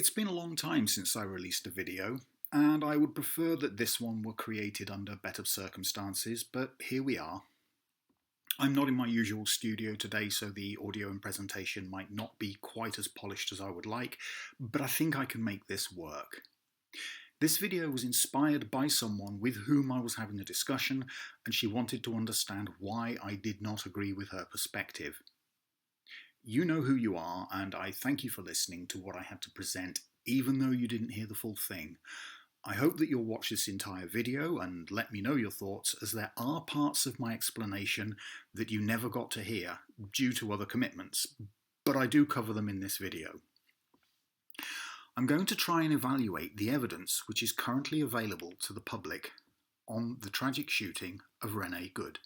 It's been a long time since I released a video, and I would prefer that this one were created under better circumstances, but here we are. I'm not in my usual studio today, so the audio and presentation might not be quite as polished as I would like, but I think I can make this work. This video was inspired by someone with whom I was having a discussion, and she wanted to understand why I did not agree with her perspective. You know who you are, and I thank you for listening to what I had to present, even though you didn't hear the full thing. I hope that you'll watch this entire video and let me know your thoughts, as there are parts of my explanation that you never got to hear due to other commitments, but I do cover them in this video. I'm going to try and evaluate the evidence which is currently available to the public on the tragic shooting of Renee Good.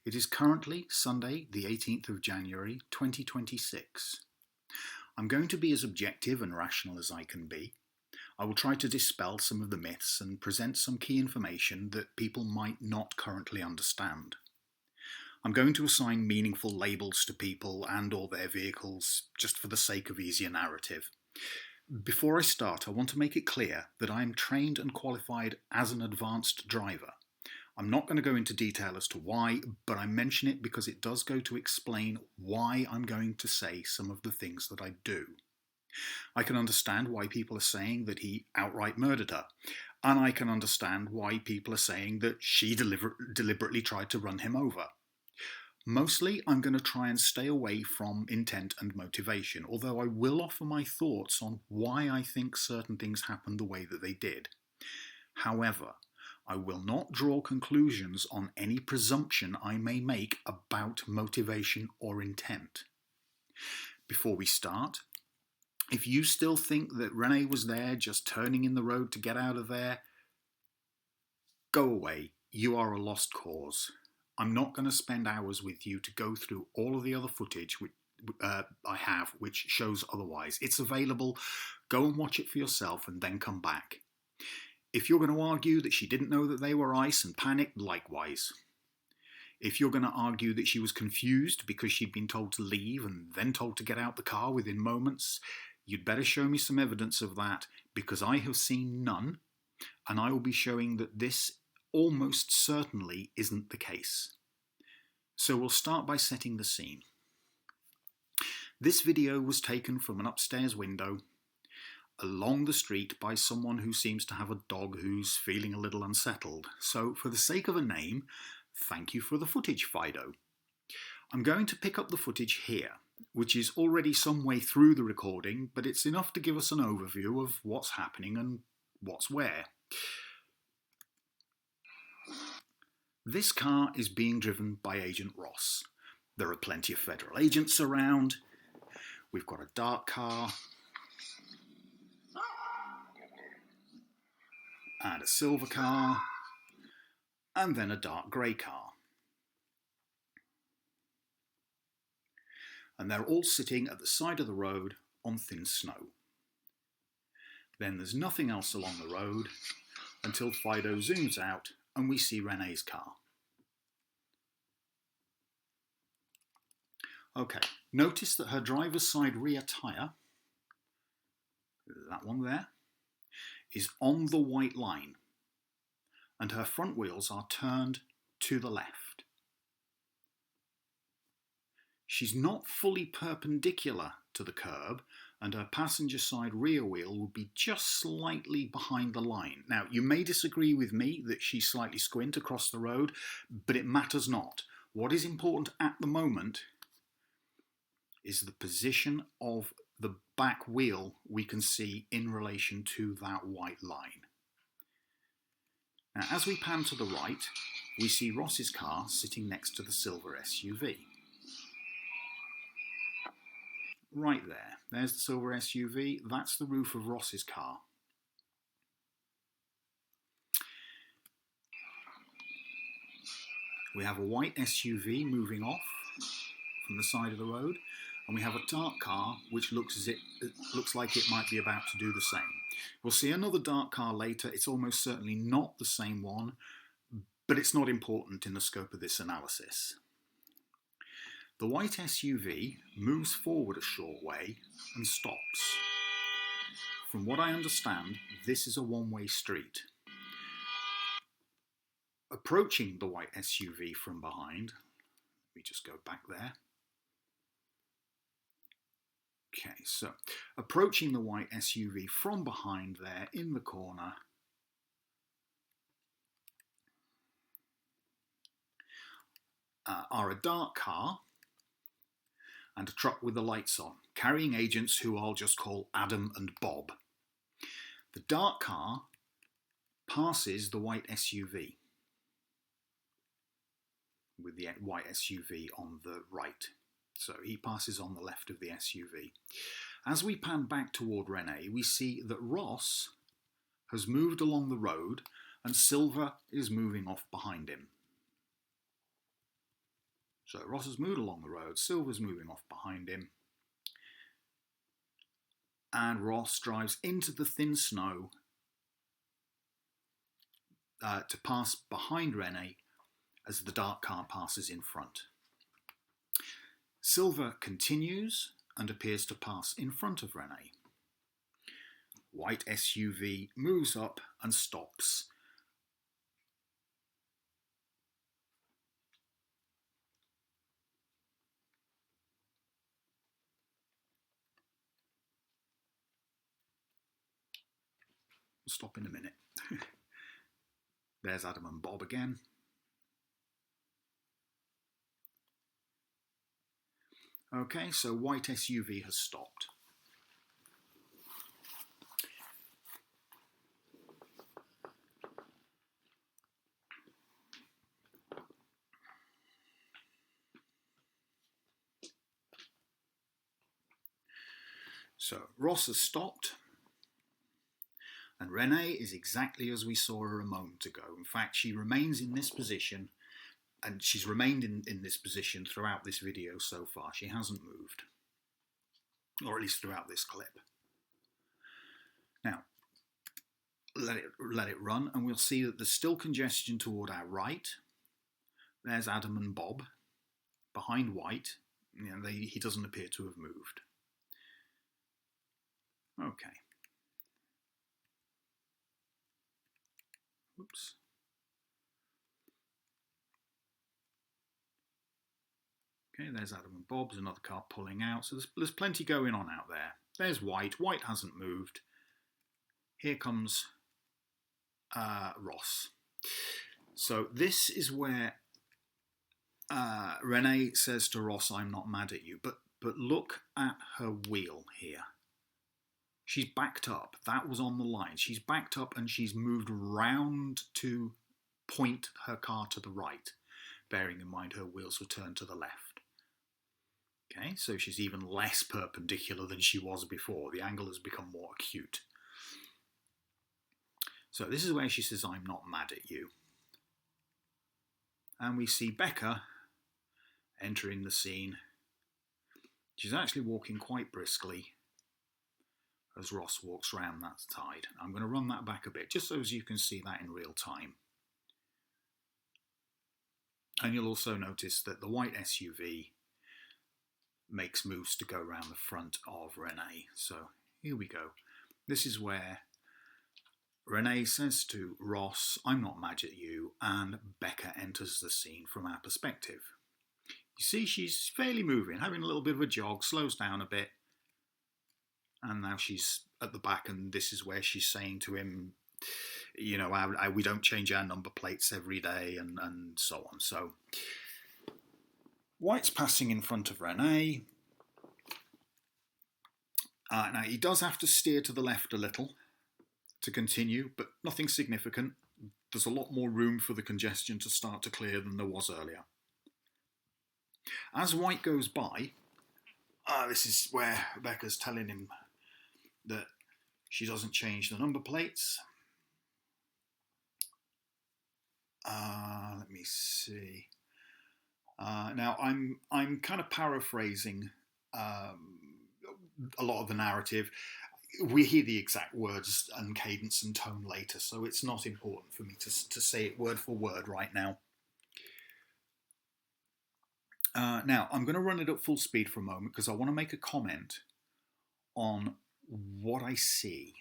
It is currently Sunday, the 18th of January 2026. I'm going to be as objective and rational as I can be. I will try to dispel some of the myths and present some key information that people might not currently understand. I'm going to assign meaningful labels to people and or their vehicles just for the sake of easier narrative. Before I start, I want to make it clear that I am trained and qualified as an advanced driver. I'm not going to go into detail as to why, but I mention it because it does go to explain why I'm going to say some of the things that I do. I can understand why people are saying that he outright murdered her, and I can understand why people are saying that she deliberately tried to run him over. Mostly, I'm going to try and stay away from intent and motivation, although I will offer my thoughts on why I think certain things happened the way that they did. However, I will not draw conclusions on any presumption I may make about motivation or intent. Before we start, if you still think that Renee was there just turning in the road to get out of there, go away. You are a lost cause. I'm not going to spend hours with you to go through all of the other footage which I have which shows otherwise. It's available. Go and watch it for yourself and then come back. If you're going to argue that she didn't know that they were ice and panicked, likewise. If you're going to argue that she was confused because she'd been told to leave and then told to get out the car within moments, you'd better show me some evidence of that, because I have seen none, and I will be showing that this almost certainly isn't the case. So we'll start by setting the scene. This video was taken from an upstairs window along the street by someone who seems to have a dog who's feeling a little unsettled. So for the sake of a name, thank you for the footage, Fido. I'm going to pick up the footage here, which is already some way through the recording, but it's enough to give us an overview of what's happening and what's where. This car is being driven by Agent Ross. There are plenty of federal agents around. We've got a dark car and a silver car, and then a dark grey car. And they're all sitting at the side of the road on thin snow. Then there's nothing else along the road until Fido zooms out and we see Renee's car. Okay, notice that her driver's side rear tyre, that one there, is on the white line, and her front wheels are turned to the left. She's not fully perpendicular to the curb, and her passenger side rear wheel will be just slightly behind the line. Now, you may disagree with me that she's slightly squint across the road, but it matters not. What is important at the moment is the position of the back wheel we can see in relation to that white line. Now, as we pan to the right, we see Ross's car sitting next to the silver SUV. Right there, there's the silver SUV, that's the roof of Ross's car. We have a white SUV moving off from the side of the road, and we have a dark car which looks like it might be about to do the same. We'll see another dark car later. It's almost certainly not the same one, but it's not important in the scope of this analysis. The white SUV moves forward a short way and stops. from what I understand, this is a one-way street. Approaching the white SUV from behind, let me just go back there. Okay, so approaching the white SUV from behind there in the corner are a dark car and a truck with the lights on, carrying agents who I'll just call Adam and Bob. The dark car passes the white SUV, with the white SUV on the right. So he passes on the left of the SUV. As we pan back toward Renee, we see that Ross has moved along the road and Silver is moving off behind him. So Ross has moved along the road, Silver's moving off behind him, and Ross drives into the thin snow to pass behind Renee as the dark car passes in front. Silver continues and appears to pass in front of Renee. White SUV moves up and stops. We'll stop in a minute. There's Adam and Bob again. Okay, so white SUV has stopped. So Ross has stopped, and Renee is exactly as we saw her a moment ago. In fact, she remains in this position, and she's remained in this position throughout this video so far. She hasn't moved, or at least throughout this clip. Now, let it run, and we'll see that there's still congestion toward our right. There's Adam and Bob behind White. You know, he doesn't appear to have moved. Okay. Oops. Okay, there's Adam and Bob. There's another car pulling out. So there's plenty going on out there. There's White. White hasn't moved. Here comes Ross. So this is where Renee says to Ross, "I'm not mad at you." But look at her wheel here. She's backed up. That was on the line. She's backed up and she's moved round to point her car to the right, bearing in mind her wheels were turned to the left. Okay, so she's even less perpendicular than she was before. The angle has become more acute. So this is where she says, "I'm not mad at you." And we see Becca entering the scene. She's actually walking quite briskly as Ross walks round that side. I'm going to run that back a bit, just so as you can see that in real time. And you'll also notice that the white SUV makes moves to go around the front of Renee. So here we go. This is where Renee says to Ross, "I'm not mad at you," and Becca enters the scene from our perspective. You see, she's fairly moving, having a little bit of a jog, slows down a bit, and now she's at the back, and this is where she's saying to him, you know, we don't change our number plates every day, and so on. So White's passing in front of Renee. Now he does have to steer to the left a little to continue, but nothing significant. There's a lot more room for the congestion to start to clear than there was earlier. As White goes by, this is where Becca's telling him that she doesn't change the number plates. Let me see. Now I'm kind of paraphrasing a lot of the narrative. We hear the exact words and cadence and tone later, so it's not important for me to say it word for word right now. Now I'm going to run it at full speed for a moment because I want to make a comment on what I see.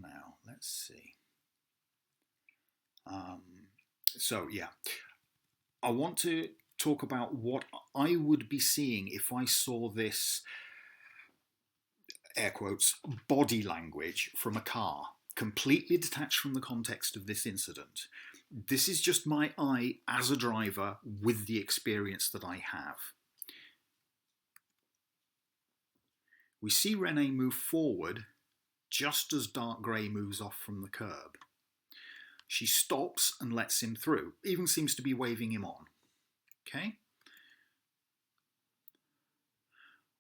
Now, let's see. So, yeah, I want to talk about what I would be seeing if I saw this, air quotes, body language from a car, completely detached from the context of this incident. This is just my eye as a driver with the experience that I have. We see Renee move forward just as dark grey moves off from the curb. She stops and lets him through, even seems to be waving him on. Okay?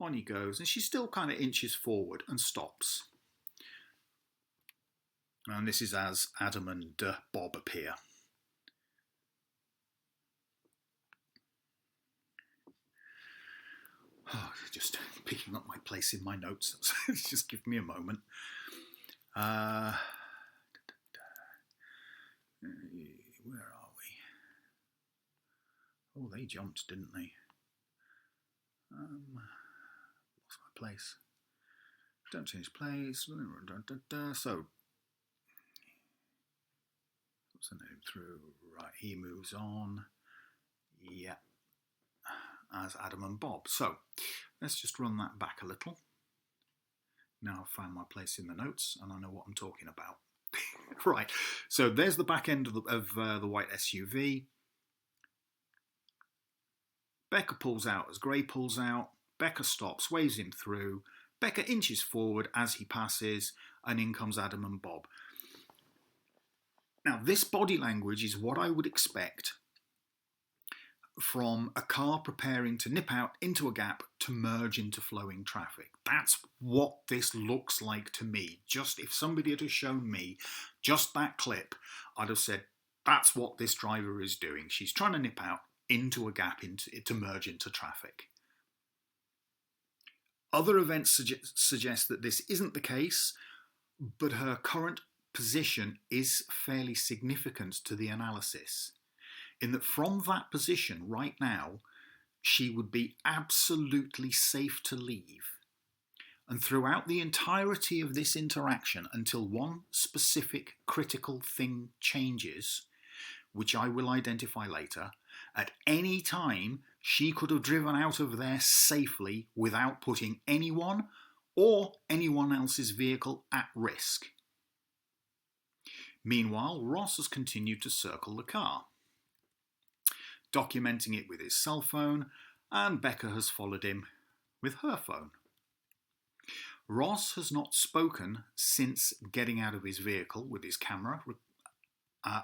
On he goes, and she still kind of inches forward and stops. And this is as Adam and Bob appear. Oh, just picking up my place in my notes. Just give me a moment. Where are we? Oh, they jumped, didn't they? Lost my place. Don't change place. So, send him through. Right, he moves on. Yeah, as Adam and Bob. So, let's just run that back a little. Now I've found my place in the notes and I know what I'm talking about. Right, so there's the back end of the white SUV. Becca pulls out as Gray pulls out. Becca stops, waves him through. Becca inches forward as he passes, and in comes Adam and Bob. Now, this body language is what I would expect from a car preparing to nip out into a gap to merge into flowing traffic. That's what this looks like to me. Just if somebody had shown me just that clip, I'd have said, that's what this driver is doing. She's trying to nip out into a gap to merge into traffic. Other events suggest that this isn't the case, but her current position is fairly significant to the analysis, in that from that position right now, she would be absolutely safe to leave. And throughout the entirety of this interaction, until one specific critical thing changes, which I will identify later, at any time she could have driven out of there safely without putting anyone or anyone else's vehicle at risk. Meanwhile, Ross has continued to circle the car, documenting it with his cell phone, and Becca has followed him with her phone. Ross has not spoken since getting out of his vehicle with his camera,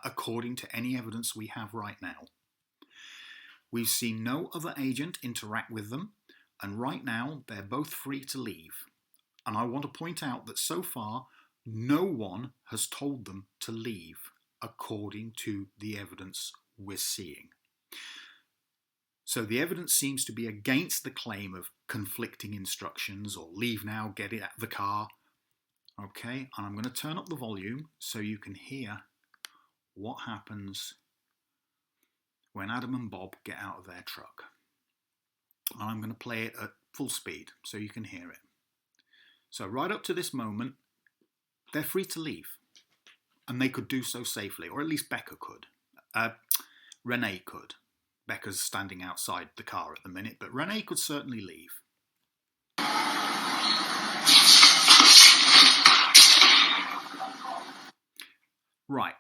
according to any evidence we have right now. We've seen no other agent interact with them, and right now they're both free to leave. And I want to point out that so far, no one has told them to leave, according to the evidence we're seeing. So the evidence seems to be against the claim of conflicting instructions or leave now, get it out of the car. Okay, and I'm going to turn up the volume so you can hear what happens when Adam and Bob get out of their truck. And I'm going to play it at full speed so you can hear it. So right up to this moment, they're free to leave. And they could do so safely, or at least Becca could. Renee could. Becca's standing outside the car at the minute, but Renee could certainly leave. Right.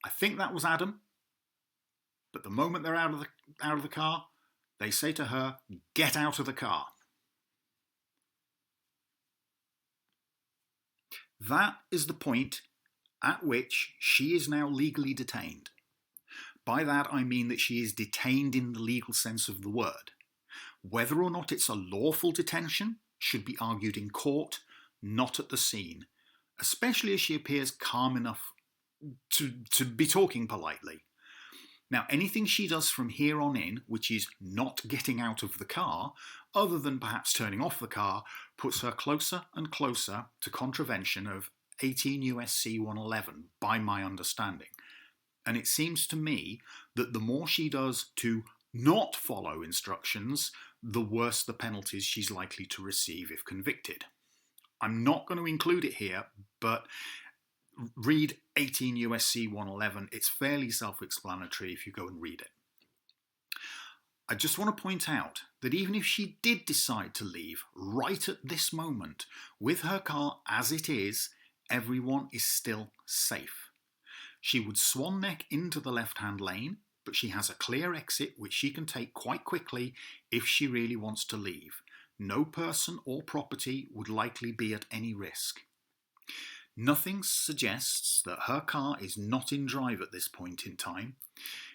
I think that was Adam. But the moment they're out of the car, they say to her, "Get out of the car." That is the point at which she is now legally detained. By that I mean that she is detained in the legal sense of the word. Whether or not it's a lawful detention should be argued in court, not at the scene, especially as she appears calm enough to be talking politely. Now, anything she does from here on in, which is not getting out of the car, other than perhaps turning off the car, puts her closer and closer to contravention of 18 USC 111, by my understanding. And it seems to me that the more she does to not follow instructions, the worse the penalties she's likely to receive if convicted. I'm not going to include it here, but read 18 USC 111. It's fairly self-explanatory if you go and read it. I just want to point out that even if she did decide to leave right at this moment, with her car as it is, everyone is still safe. She would swan neck into the left-hand lane, but she has a clear exit which she can take quite quickly if she really wants to leave. No person or property would likely be at any risk. Nothing suggests that her car is not in drive at this point in time.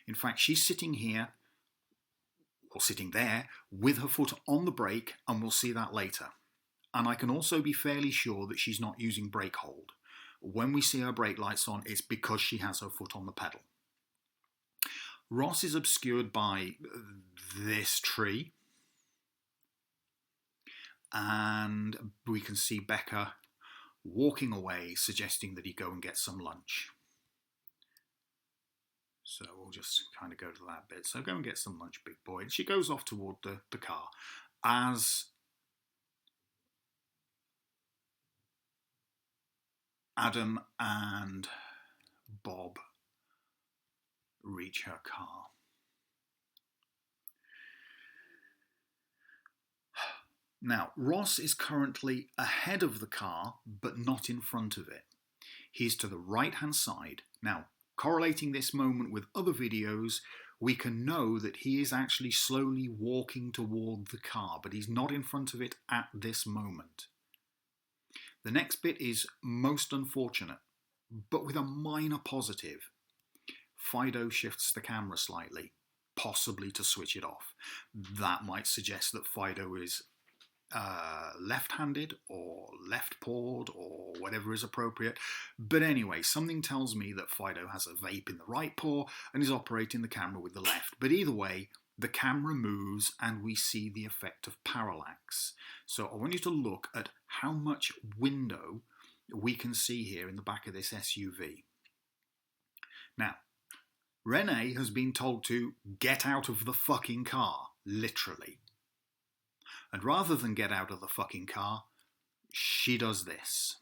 In fact, she's sitting here, or sitting there, with her foot on the brake, and we'll see that later. And I can also be fairly sure that she's not using brake hold. When we see her brake lights on, it's because she has her foot on the pedal. Ross is obscured by this tree, and we can see Becca walking away, suggesting that he go and get some lunch. So we'll just kind of go to that bit. So go and get some lunch, big boy. And she goes off toward the car as Adam and Bob reach her car. Now, Ross is currently ahead of the car, but not in front of it. He's to the right-hand side. Now, correlating this moment with other videos, we can know that he is actually slowly walking toward the car, but he's not in front of it at this moment. The next bit is most unfortunate, but with a minor positive. Fido shifts the camera slightly, possibly to switch it off. That might suggest that Fido is left-handed or left-pawed or whatever is appropriate. But anyway, something tells me that Fido has a vape in the right paw and is operating the camera with the left. But either way, the camera moves and we see the effect of parallax. So I want you to look at how much window we can see here in the back of this SUV. Now, Renee has been told to get out of the fucking car, literally. And rather than get out of the fucking car, she does this.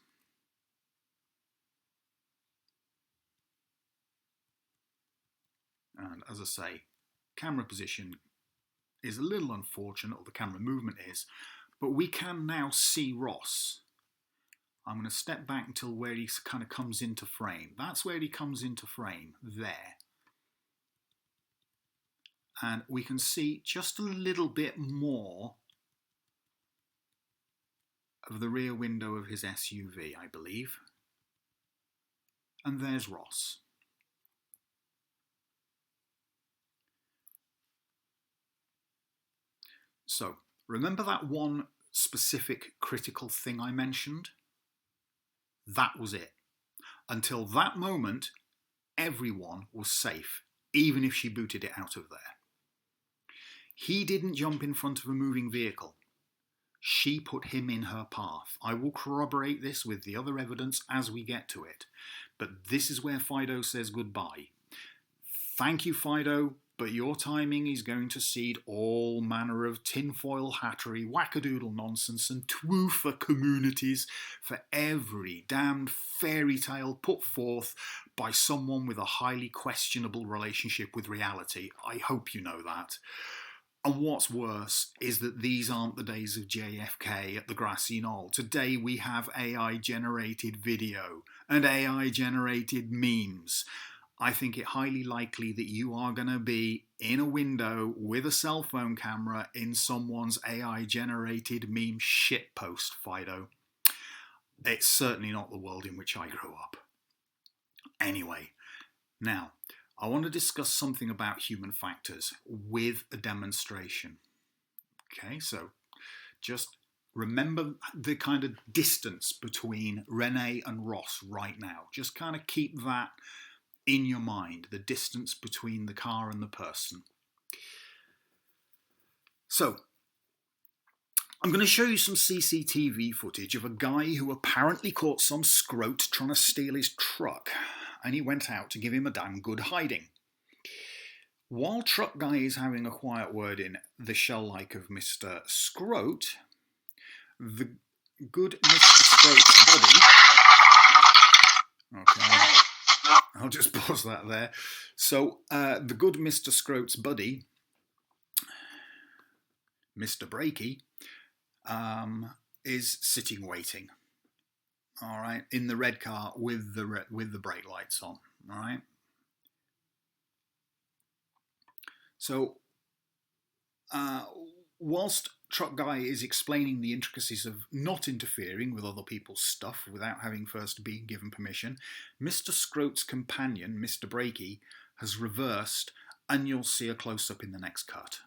And as I say, camera position is a little unfortunate, or the camera movement is, but we can now see Ross. I'm going to step back until where he kind of comes into frame. That's where he comes into frame, there. And we can see just a little bit more of the rear window of his SUV, I believe. And there's Ross. So, remember that one specific critical thing I mentioned? That was it. Until that moment, everyone was safe, even if she booted it out of there. He didn't jump in front of a moving vehicle. She put him in her path. I will corroborate this with the other evidence as we get to it. But this is where Fido says goodbye. Thank you, Fido, but your timing is going to seed all manner of tinfoil hattery, wackadoodle nonsense and twoofer communities for every damned fairy tale put forth by someone with a highly questionable relationship with reality. I hope you know that. And what's worse is that these aren't the days of JFK at the grassy knoll. Today we have AI-generated video and AI-generated memes. I think it highly likely that you are going to be in a window with a cell phone camera in someone's AI-generated meme shitpost, Fido. It's certainly not the world in which I grew up. Anyway, now, I want to discuss something about human factors with a demonstration. Okay, so just remember the kind of distance between Renee and Ross right now. Just kind of keep that in your mind, the distance between the car and the person. So, I'm going to show you some CCTV footage of a guy who apparently caught some scrote trying to steal his truck, and he went out to give him a damn good hiding. While Truck Guy is having a quiet word in the shell-like of Mr. Scroat, the good Mr. Scroat's buddy... Okay, I'll just pause that there. So, the good Mr. Scroat's buddy, Mr. Brakey, is sitting waiting. All right, in the red car with the brake lights on. All right. So, whilst Truck Guy is explaining the intricacies of not interfering with other people's stuff without having first been given permission, Mr. Scroat's companion, Mr. Brakey, has reversed, and you'll see a close-up in the next cut.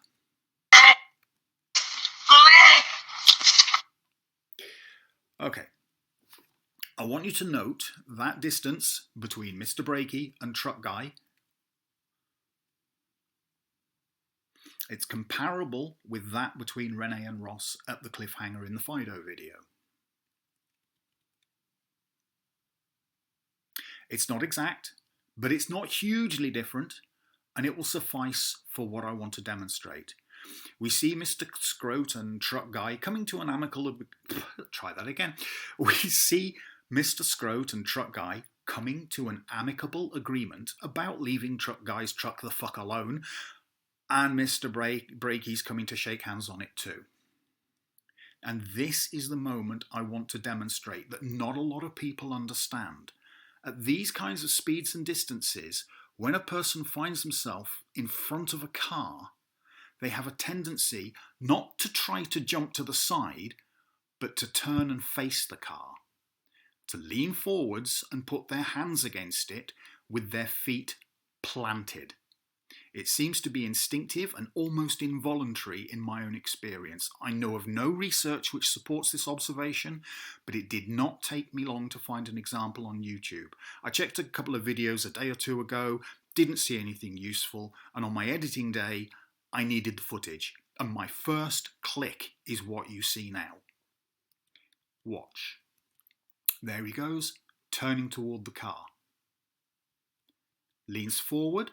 Okay. I want you to note that distance between Mr. Brakey and Truck Guy. It's comparable with that between Renee and Ross at the cliffhanger in the Fido video. It's not exact, but it's not hugely different, and it will suffice for what I want to demonstrate. We see Mr. Scroat and Truck Guy coming to an amicable... Try that again. We see Mr. Scroat and Truck Guy coming to an amicable agreement about leaving Truck Guy's truck the fuck alone, and Mr. Brakey's coming to shake hands on it too. And this is the moment I want to demonstrate that not a lot of people understand. At these kinds of speeds and distances, when a person finds himself in front of a car, they have a tendency not to try to jump to the side, but to turn and face the car, to lean forwards and put their hands against it with their feet planted. It seems to be instinctive and almost involuntary in my own experience. I know of no research which supports this observation, but it did not take me long to find an example on YouTube. I checked a couple of videos a day or two ago, didn't see anything useful, and on my editing day, I needed the footage. And my first click is what you see now. Watch. There he goes, turning toward the car. Leans forward,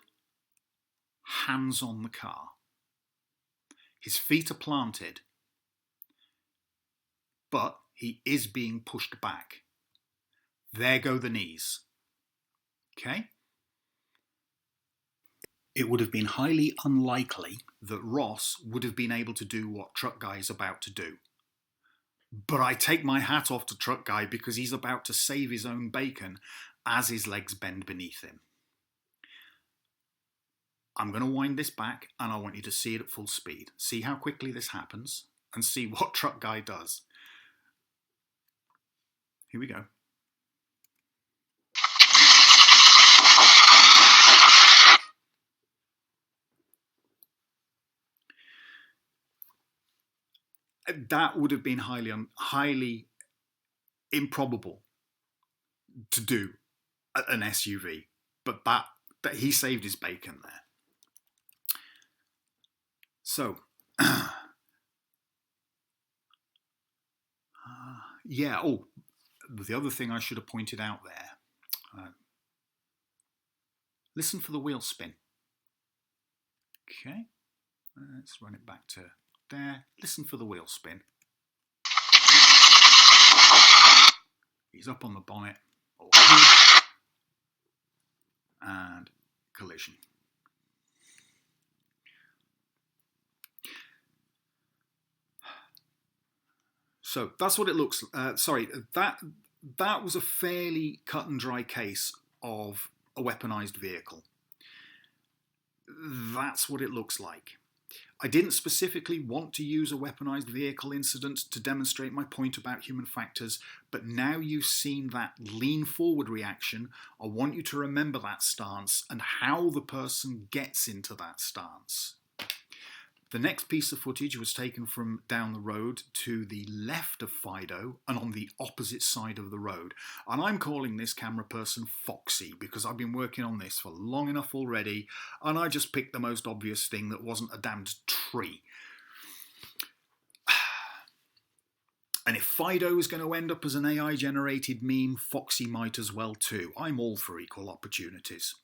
hands on the car. His feet are planted, but he is being pushed back. There go the knees. Okay? It would have been highly unlikely that Ross would have been able to do what Truck Guy is about to do. But I take my hat off to Truck Guy because he's about to save his own bacon as his legs bend beneath him. I'm going to wind this back and I want you to see it at full speed. See how quickly this happens and see what Truck Guy does. Here we go. That would have been highly improbable to do an SUV, but that he saved his bacon there. So, yeah, oh, the other thing I should have pointed out there. Listen for the wheel spin. Okay, let's run it back to there. Listen for the wheel spin. He's up on the bonnet. Or hood, and collision. So that's what it looks. Sorry, that was a fairly cut and dry case of a weaponized vehicle. That's what it looks like. I didn't specifically want to use a weaponized vehicle incident to demonstrate my point about human factors, but now you've seen that lean forward reaction, I want you to remember that stance and how the person gets into that stance. The next piece of footage was taken from down the road to the left of Fido and on the opposite side of the road. And I'm calling this camera person Foxy because I've been working on this for long enough already and I just picked the most obvious thing that wasn't a damned tree. And if Fido is going to end up as an AI-generated meme, Foxy might as well too. I'm all for equal opportunities.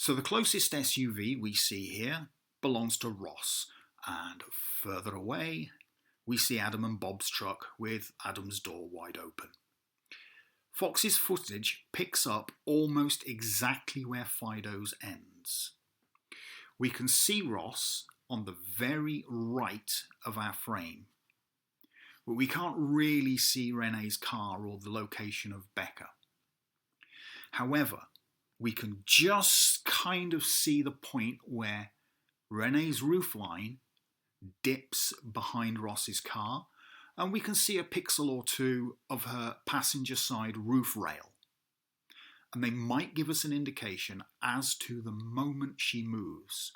So the closest SUV we see here belongs to Ross, and further away we see Adam and Bob's truck with Adam's door wide open. Fox's footage picks up almost exactly where Fido's ends. We can see Ross on the very right of our frame, but we can't really see Renee's car or the location of Becca. However, we can just kind of see the point where Renee's roofline dips behind Ross's car, and we can see a pixel or two of her passenger side roof rail. And they might give us an indication as to the moment she moves.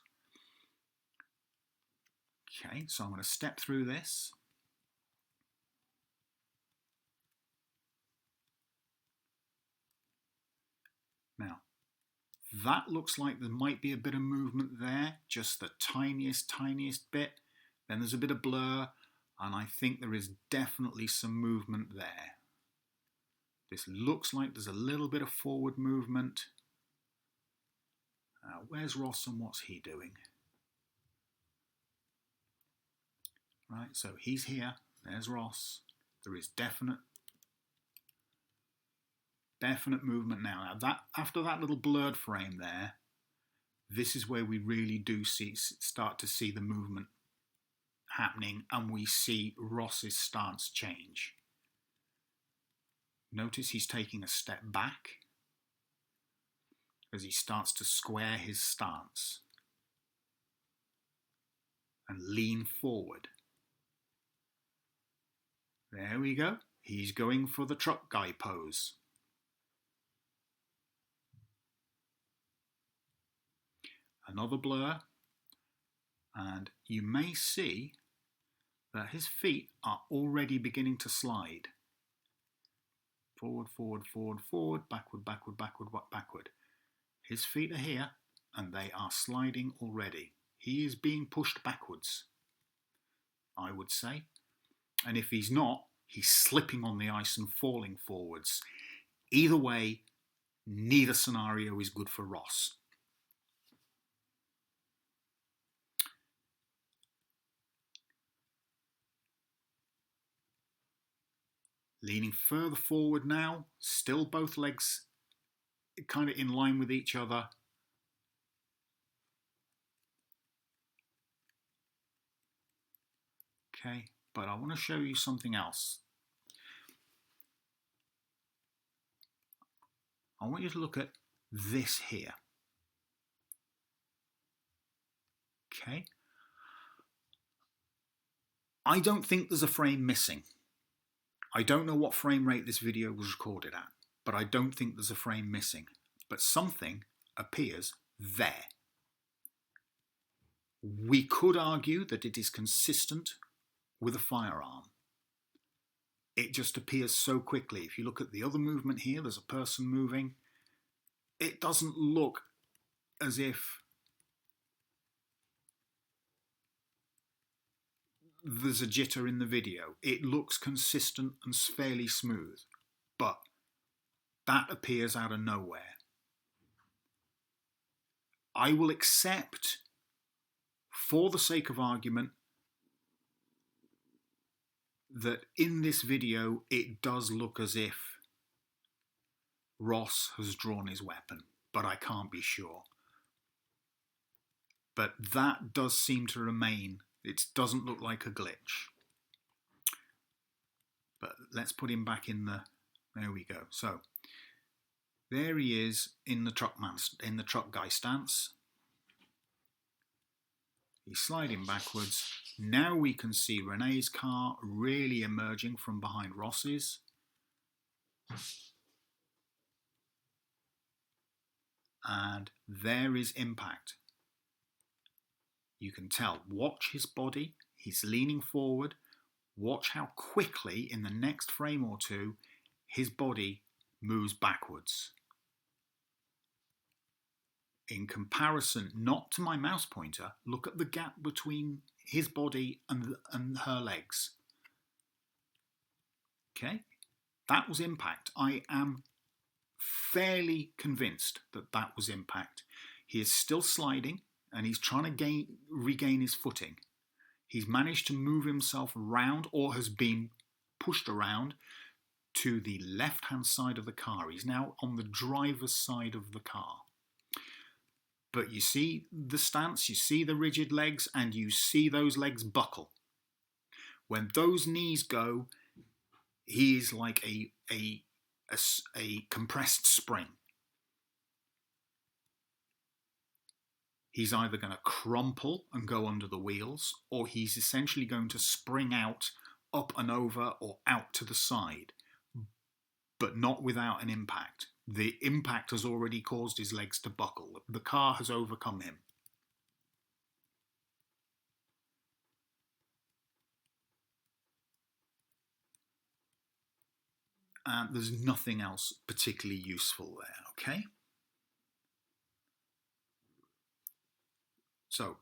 Okay, so I'm going to step through this. Now, that looks like there might be a bit of movement there, just the tiniest bit. Then there's a bit of blur, and I think there is definitely some movement there. This looks like there's a little bit of forward movement. Where's Ross and what's he doing? Right, so he's here. There's Ross. There is definite movement now. Now after that little blurred frame there, this is where we really do start to see the movement happening, and we see Ross's stance change. Notice he's taking a step back as he starts to square his stance and lean forward. There we go. He's going for the truck guy pose. Another blur, and you may see that his feet are already beginning to slide. Forward, forward, forward, forward, backward, backward, backward, backward. His feet are here and they are sliding already. He is being pushed backwards, I would say. And if he's not, he's slipping on the ice and falling forwards. Either way, neither scenario is good for Ross. Leaning further forward now, still both legs kind of in line with each other. Okay, but I want to show you something else. I want you to look at this here. Okay. I don't think there's a frame missing. I don't know what frame rate this video was recorded at, but I don't think there's a frame missing. But something appears there. We could argue that it is consistent with a firearm. It just appears so quickly. If you look at the other movement here, there's a person moving. It doesn't look as if there's a jitter in the video. It looks consistent and fairly smooth, but that appears out of nowhere. I will accept, for the sake of argument, that in this video it does look as if Ross has drawn his weapon, but I can't be sure. But that does seem to remain. It doesn't look like a glitch. But let's put him back in the... There we go. So there he is in the truck guy stance. He's sliding backwards. Now we can see Renee's car really emerging from behind Ross's. And there is impact. You can tell. Watch his body. He's leaning forward. Watch how quickly in the next frame or two his body moves backwards. In comparison, not to my mouse pointer, look at the gap between his body and her legs. Okay, that was impact. I am fairly convinced that that was impact. He is still sliding and he's trying to regain his footing. He's managed to move himself around, or has been pushed around, to the left-hand side of the car. He's now on the driver's side of the car. But you see the stance, you see the rigid legs, and you see those legs buckle. When those knees go, he is like a compressed spring. He's either going to crumple and go under the wheels, or he's essentially going to spring out, up and over, or out to the side, but not without an impact. The impact has already caused his legs to buckle. The car has overcome him. And there's nothing else particularly useful there, okay? So,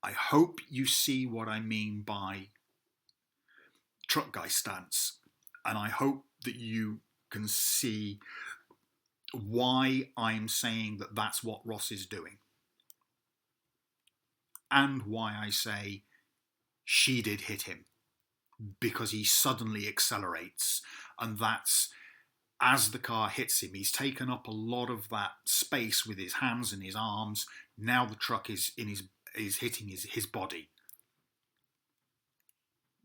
I hope you see what I mean by truck guy stance, and I hope that you can see why I'm saying that that's what Ross is doing, and why I say she did hit him, because he suddenly accelerates, and that's, as the car hits him, he's taken up a lot of that space with his hands and his arms. Now the truck is hitting his body.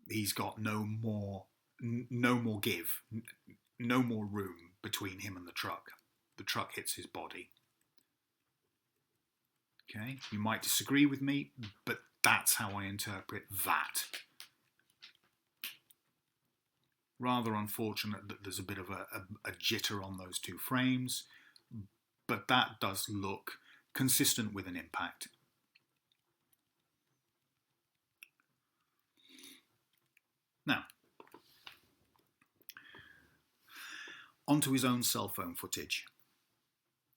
He's got no more give, no more room between him and the truck. The truck hits his body. Okay, you might disagree with me, but that's how I interpret that. Rather unfortunate that there's a bit of a jitter on those two frames, but that does look consistent with an impact. Now, onto his own cell phone footage.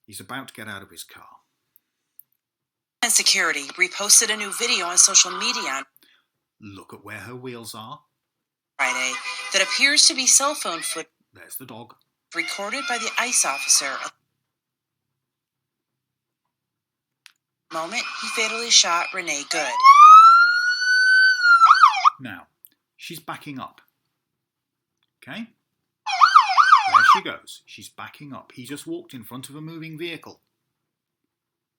He's about to get out of his car. And Security reposted a new video on social media. Look at where her wheels are. Friday that appears to be cell phone footage. There's the dog. Recorded by the ICE officer. The moment he fatally shot Renee Good. Now, she's backing up. Okay? There she goes. She's backing up. He just walked in front of a moving vehicle.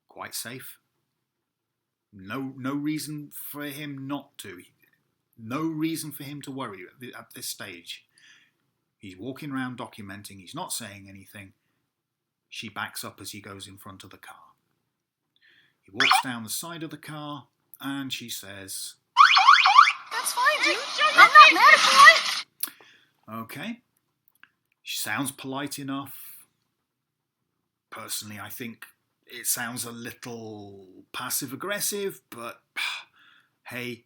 Quite safe. No reason for him not to. No reason for him to worry at this stage. He's walking around documenting. He's not saying anything. She backs up as he goes in front of the car. He walks down the side of the car and she says, "That's fine, dude. I'm not mad at you." Okay. She sounds polite enough. Personally, I think it sounds a little passive-aggressive, but hey,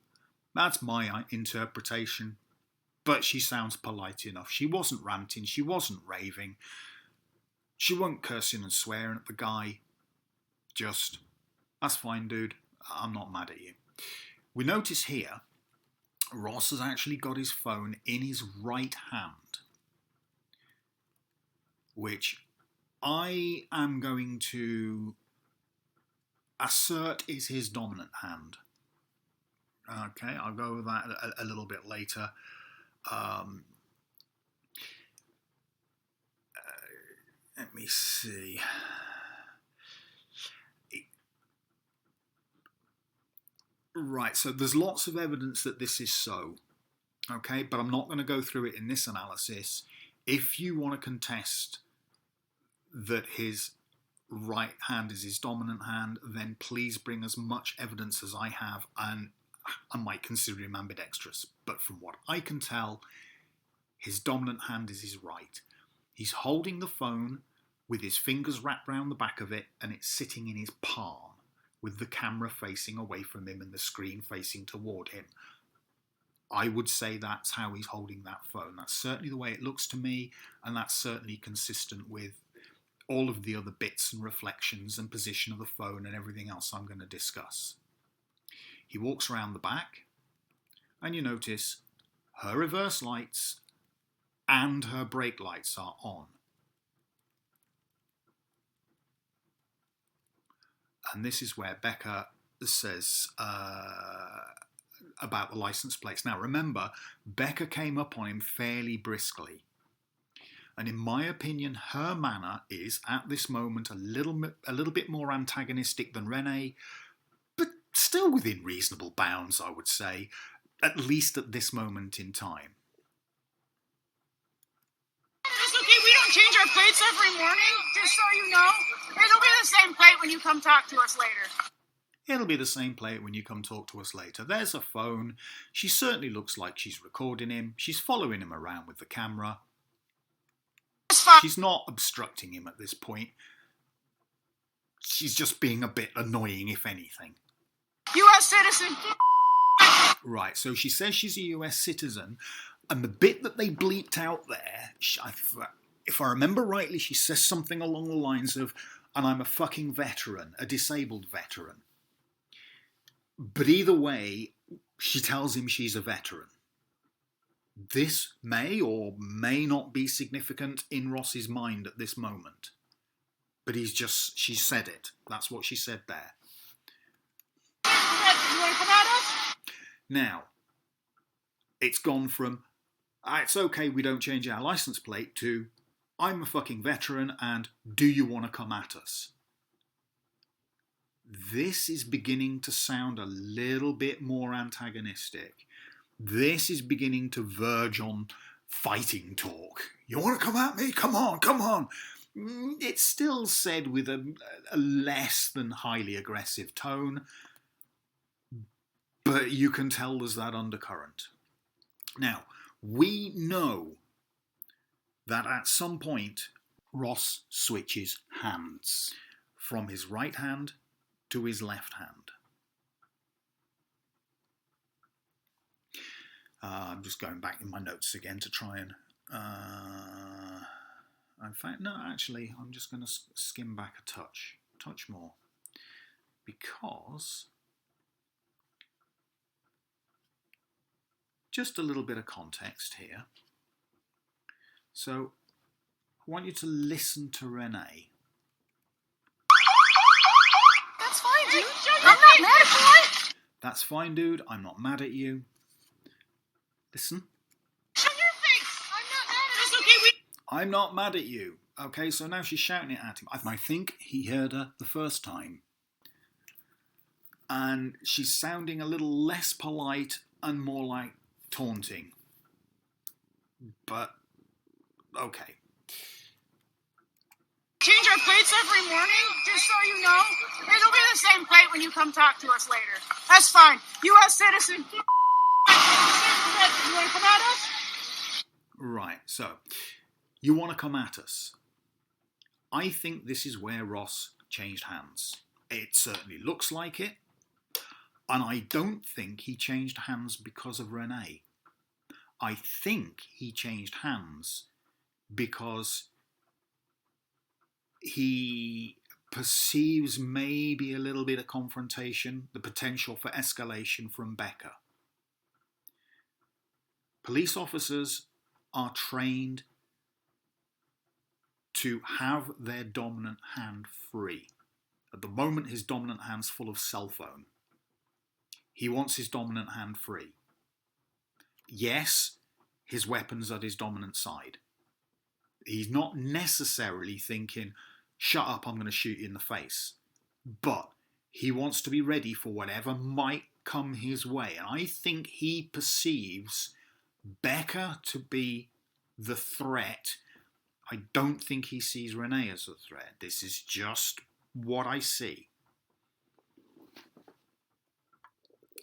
that's my interpretation. But she sounds polite enough. She wasn't ranting. She wasn't raving. She wasn't cursing and swearing at the guy. Just, that's fine, dude. I'm not mad at you. We notice here, Ross has actually got his phone in his right hand, which I am going to assert is his dominant hand. Okay, I'll go over that a little bit later. Let me see. Right, so there's lots of evidence that this is so. Okay, but I'm not going to go through it in this analysis. If you want to contest that his right hand is his dominant hand, then please bring as much evidence as I have, and I might consider him ambidextrous. But from what I can tell, his dominant hand is his right. He's holding the phone with his fingers wrapped around the back of it, and it's sitting in his palm, with the camera facing away from him and the screen facing toward him. I would say that's how he's holding that phone. That's certainly the way it looks to me, and that's certainly consistent with all of the other bits and reflections and position of the phone and everything else I'm going to discuss. He walks around the back, and you notice her reverse lights and her brake lights are on. And this is where Becca says about the license plates. Now, remember, Becca came up on him fairly briskly. And in my opinion, her manner is, at this moment, a little bit more antagonistic than Renee, but still within reasonable bounds, I would say, at least at this moment in time. It's okay, we don't change our plates every morning, just so you know. It'll be the same plate when you come talk to us later. It'll be the same plate when you come talk to us later. There's a phone. She certainly looks like she's recording him. She's following him around with the camera. She's not obstructing him at this point. She's just being a bit annoying, if anything. U.S. citizen. Right, so she says she's a US citizen, and the bit that they bleeped out there, if I remember rightly, she says something along the lines of, and I'm a fucking veteran, a disabled veteran. But either way, she tells him she's a veteran. This may or may not be significant in Ross's mind at this moment. But she said it. That's what she said there. You want to come at us? Now, it's gone from, it's okay we don't change our license plate, to, I'm a fucking veteran and do you want to come at us? This is beginning to sound a little bit more antagonistic. This is beginning to verge on fighting talk. You want to come at me? Come on, come on. It's still said with a less than highly aggressive tone, but you can tell there's that undercurrent. Now, we know that at some point Ross switches hands from his right hand to his left hand. I'm just going back in my notes again to try and... in fact, no, actually, I'm just going to skim back a touch more. Because... just a little bit of context here. So, I want you to listen to Renee. That's fine, dude. I'm not mad at you. That's fine, dude. I'm not mad at you. Listen. Show your face. I'm not mad at you. It's okay, I'm not mad at you. Okay, so now she's shouting it at him. I think he heard her the first time. And she's sounding a little less polite and more like taunting. But, okay. Change our plates every morning, just so you know. It'll be the same plate when you come talk to us later. That's fine. U.S. citizen. You want to come at us? Right, so, you want to come at us. I think this is where Ross changed hands. It certainly looks like it. And I don't think he changed hands because of Renee. I think he changed hands because he perceives maybe a little bit of confrontation, the potential for escalation from Becca. Police officers are trained to have their dominant hand free. At the moment, his dominant hand's full of cell phone. He wants his dominant hand free. Yes, his weapon's at his dominant side. He's not necessarily thinking, shut up, I'm going to shoot you in the face. But he wants to be ready for whatever might come his way. And I think he perceives Becca to be the threat. I don't think he sees Renee as a threat. This is just what I see.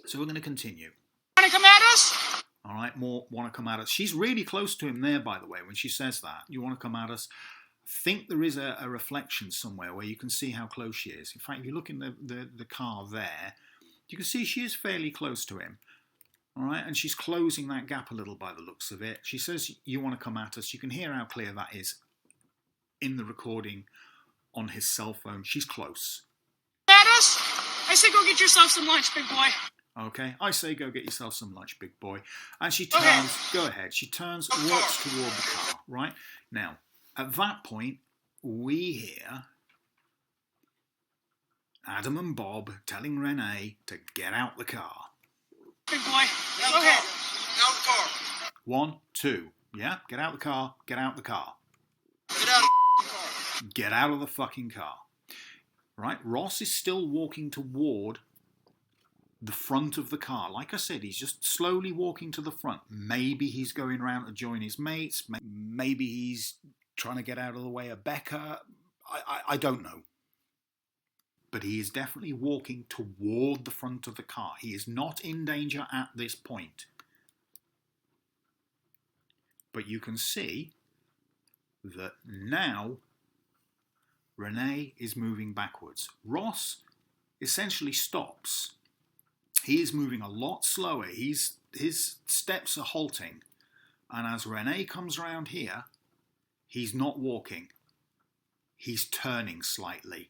So we're going to continue. Want to come at us? All right, more want to come at us. She's really close to him there, by the way, when she says that. You want to come at us? I think there is a reflection somewhere where you can see how close she is. In fact, if you look in the car there, you can see she is fairly close to him. All right, and she's closing that gap a little by the looks of it. She says, you want to come at us. You can hear how clear that is in the recording on his cell phone. She's close. At us? I say go get yourself some lunch, big boy. Okay, I say go get yourself some lunch, big boy. And she turns, go ahead, she turns, walks toward the car, right? Now, at that point, we hear Adam and Bob telling Renee to get out the car. Big boy, go ahead. Out the car. 1, 2. Yeah, get out the car, get out the car. Get out of the car. Get out of the fucking car. Right, Ross is still walking toward the front of the car. Like I said, he's just slowly walking to the front. Maybe he's going around to join his mates. Maybe he's trying to get out of the way of Becca. I don't know. But he is definitely walking toward the front of the car. He is not in danger at this point. But you can see that now Renee is moving backwards. Ross essentially stops. He is moving a lot slower. His steps are halting. And as Renee comes around here, he's not walking. He's turning slightly.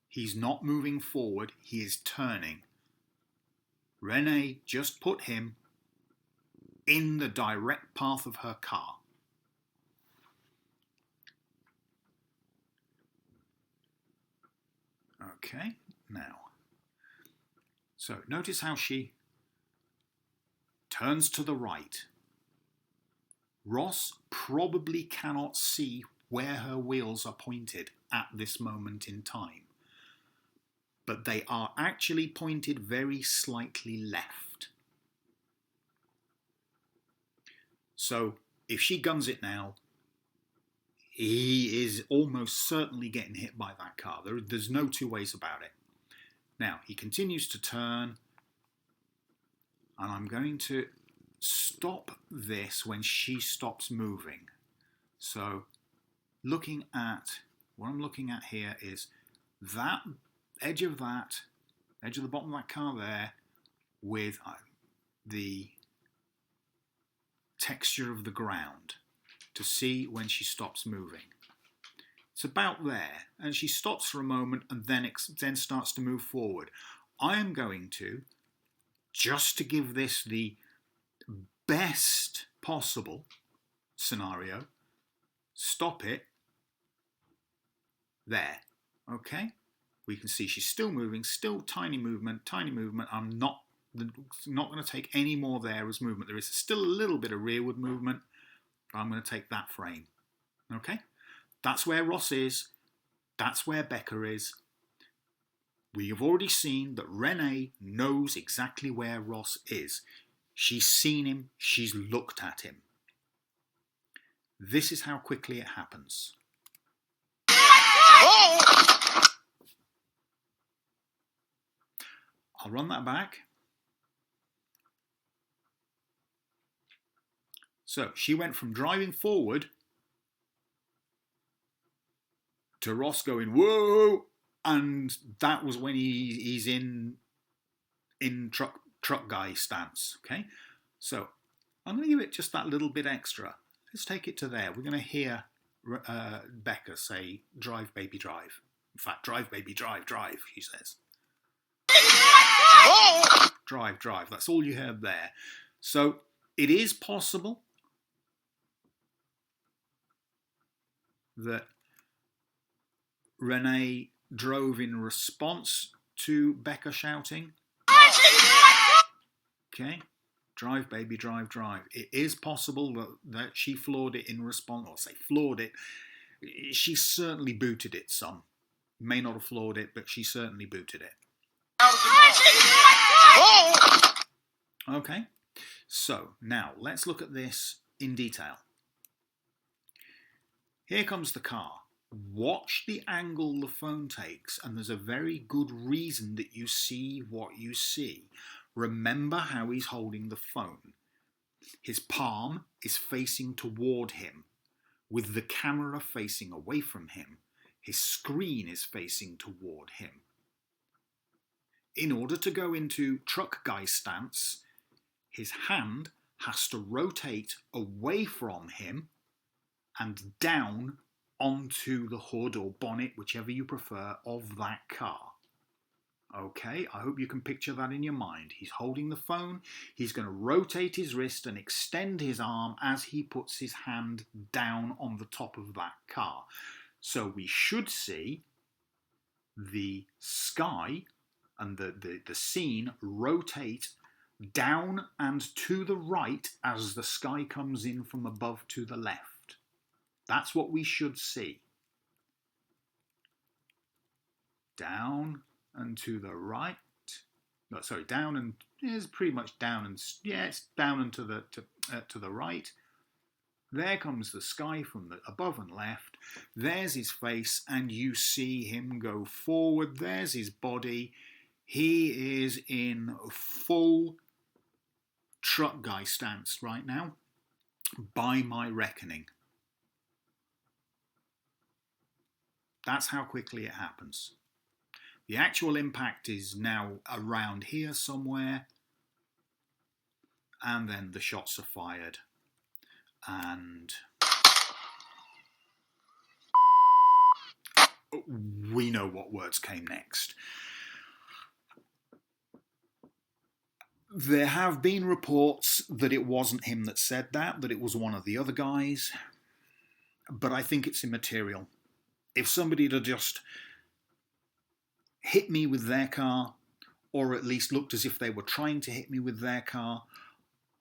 He's not moving forward, he is turning. Renee just put him in the direct path of her car. Okay, now. So notice how she turns to the right. Ross probably cannot see where her wheels are pointed at this moment in time. But they are actually pointed very slightly left. So if she guns it now, he is almost certainly getting hit by that car. There's no two ways about it. Now, he continues to turn, and I'm going to stop this when she stops moving. So what I'm looking at here is that edge of the bottom of that car there with the texture of the ground to see when she stops moving. It's about there, and she stops for a moment and then starts to move forward. I am going to, just to give this the best possible scenario, stop it there. Okay? We can see she's still moving, still tiny movement. I'm not going to take any more there as movement. There is still a little bit of rearward movement, but I'm going to take that frame. Okay? That's where Ross is. That's where Becca is. We have already seen that Renee knows exactly where Ross is. She's seen him. She's looked at him. This is how quickly it happens. Oh! I'll run that back. So she went from driving forward to Ross going, whoa, and that was when he's in truck guy stance. Okay, so I'm going to give it just that little bit extra. Let's take it to there. We're going to hear Becca say, "Drive, baby, drive." In fact, "Drive, baby, drive, drive," she says. Oh! Drive, drive. That's all you heard there. So it is possible that Renee drove in response to Becca shouting. Okay, drive, baby, drive, drive. It is possible that she floored it in response, or say floored it. She certainly booted it some. May not have floored it, but she certainly booted it. Oh! Okay, so now let's look at this in detail. Here comes the car. Watch the angle the phone takes, and there's a very good reason that you see what you see. Remember how he's holding the phone. His palm is facing toward him, with the camera facing away from him. His screen is facing toward him. In order to go into truck guy stance, his hand has to rotate away from him and down onto the hood or bonnet, whichever you prefer, of that car. Okay, I hope you can picture that in your mind. He's holding the phone. He's going to rotate his wrist and extend his arm as he puts his hand down on the top of that car. So we should see the sky and the scene rotate down and to the right as the sky comes in from above to the left. That's what we should see. Down and to the right. No, sorry, down and is pretty much down and yeah, it's down and to the right. There comes the sky from the above and left. There's his face, and you see him go forward. There's his body. He is in full truck guy stance right now, by my reckoning. That's how quickly it happens. The actual impact is now around here somewhere, and then the shots are fired. And we know what words came next. There have been reports that it wasn't him that said that it was one of the other guys, but I think it's immaterial. If somebody had just hit me with their car, or at least looked as if they were trying to hit me with their car,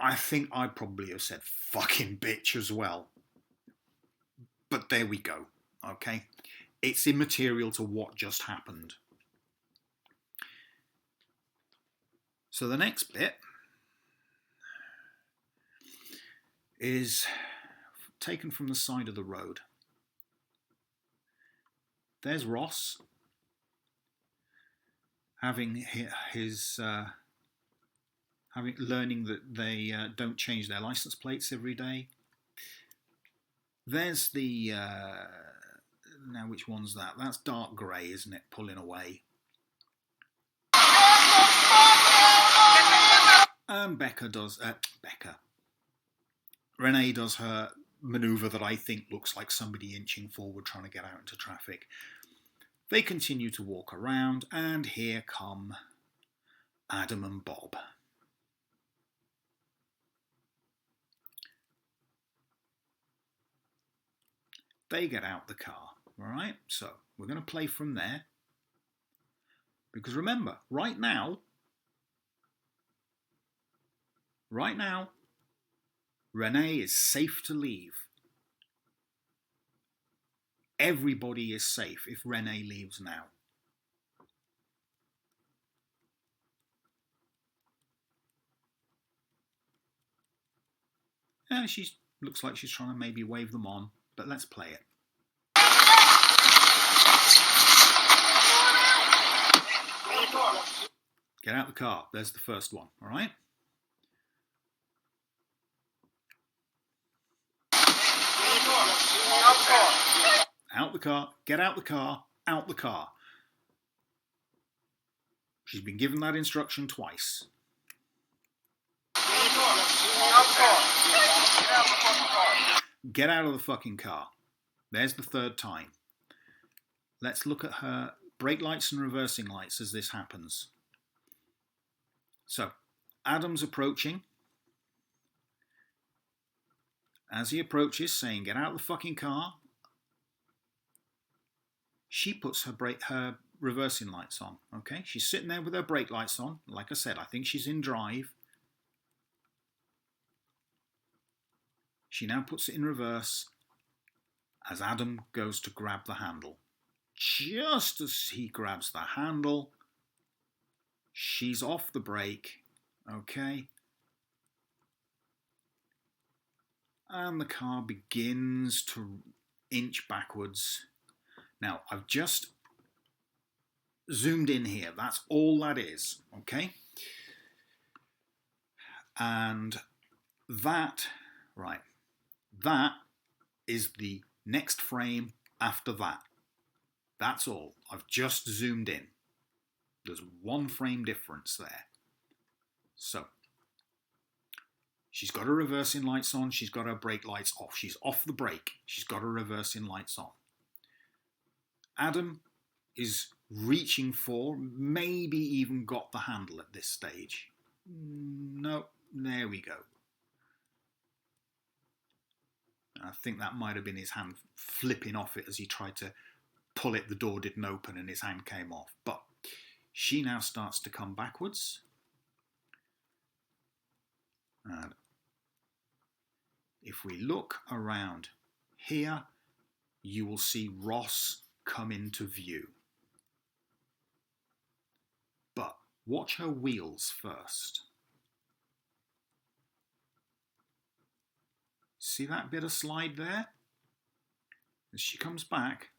I think I'd probably have said fucking bitch as well. But there we go, okay? It's immaterial to what just happened. So the next bit is taken from the side of the road. There's Ross having learning that they don't change their license plates every day. There's the now which one's that? That's dark grey, isn't it? Pulling away. And Renee does her manoeuvre that I think looks like somebody inching forward trying to get out into traffic. They continue to walk around, and here come Adam and Bob. They get out the car, all right? So we're going to play from there. Because remember, right now, Renee is safe to leave. Everybody is safe if Renee leaves now. Yeah, she looks like she's trying to maybe wave them on, but let's play it. Get out the car. There's the first one, all right? Out the car, get out the car, out the car. She's been given that instruction twice. Get out of the fucking car. There's the third time. Let's look at her brake lights and reversing lights as this happens. So, Adam's approaching. As he approaches, saying, get out of the fucking car, she puts her reversing lights on, okay? She's sitting there with her brake lights on. Like I said, I think she's in drive. She now puts it in reverse as Adam goes to grab the handle. Just as he grabs the handle, she's off the brake, okay? And the car begins to inch backwards. Now, I've just zoomed in here. That's all that is, okay? And that is the next frame after that. That's all. I've just zoomed in. There's one frame difference there. So, she's got her reversing lights on. She's got her brake lights off. She's off the brake. She's got her reversing lights on. Adam is reaching for, maybe even got the handle at this stage. No, there we go. I think that might have been his hand flipping off it as he tried to pull it, the door didn't open and his hand came off. But she now starts to come backwards. And if we look around here, you will see Ross come into view. But watch her wheels first. See that bit of slide there? As she comes back,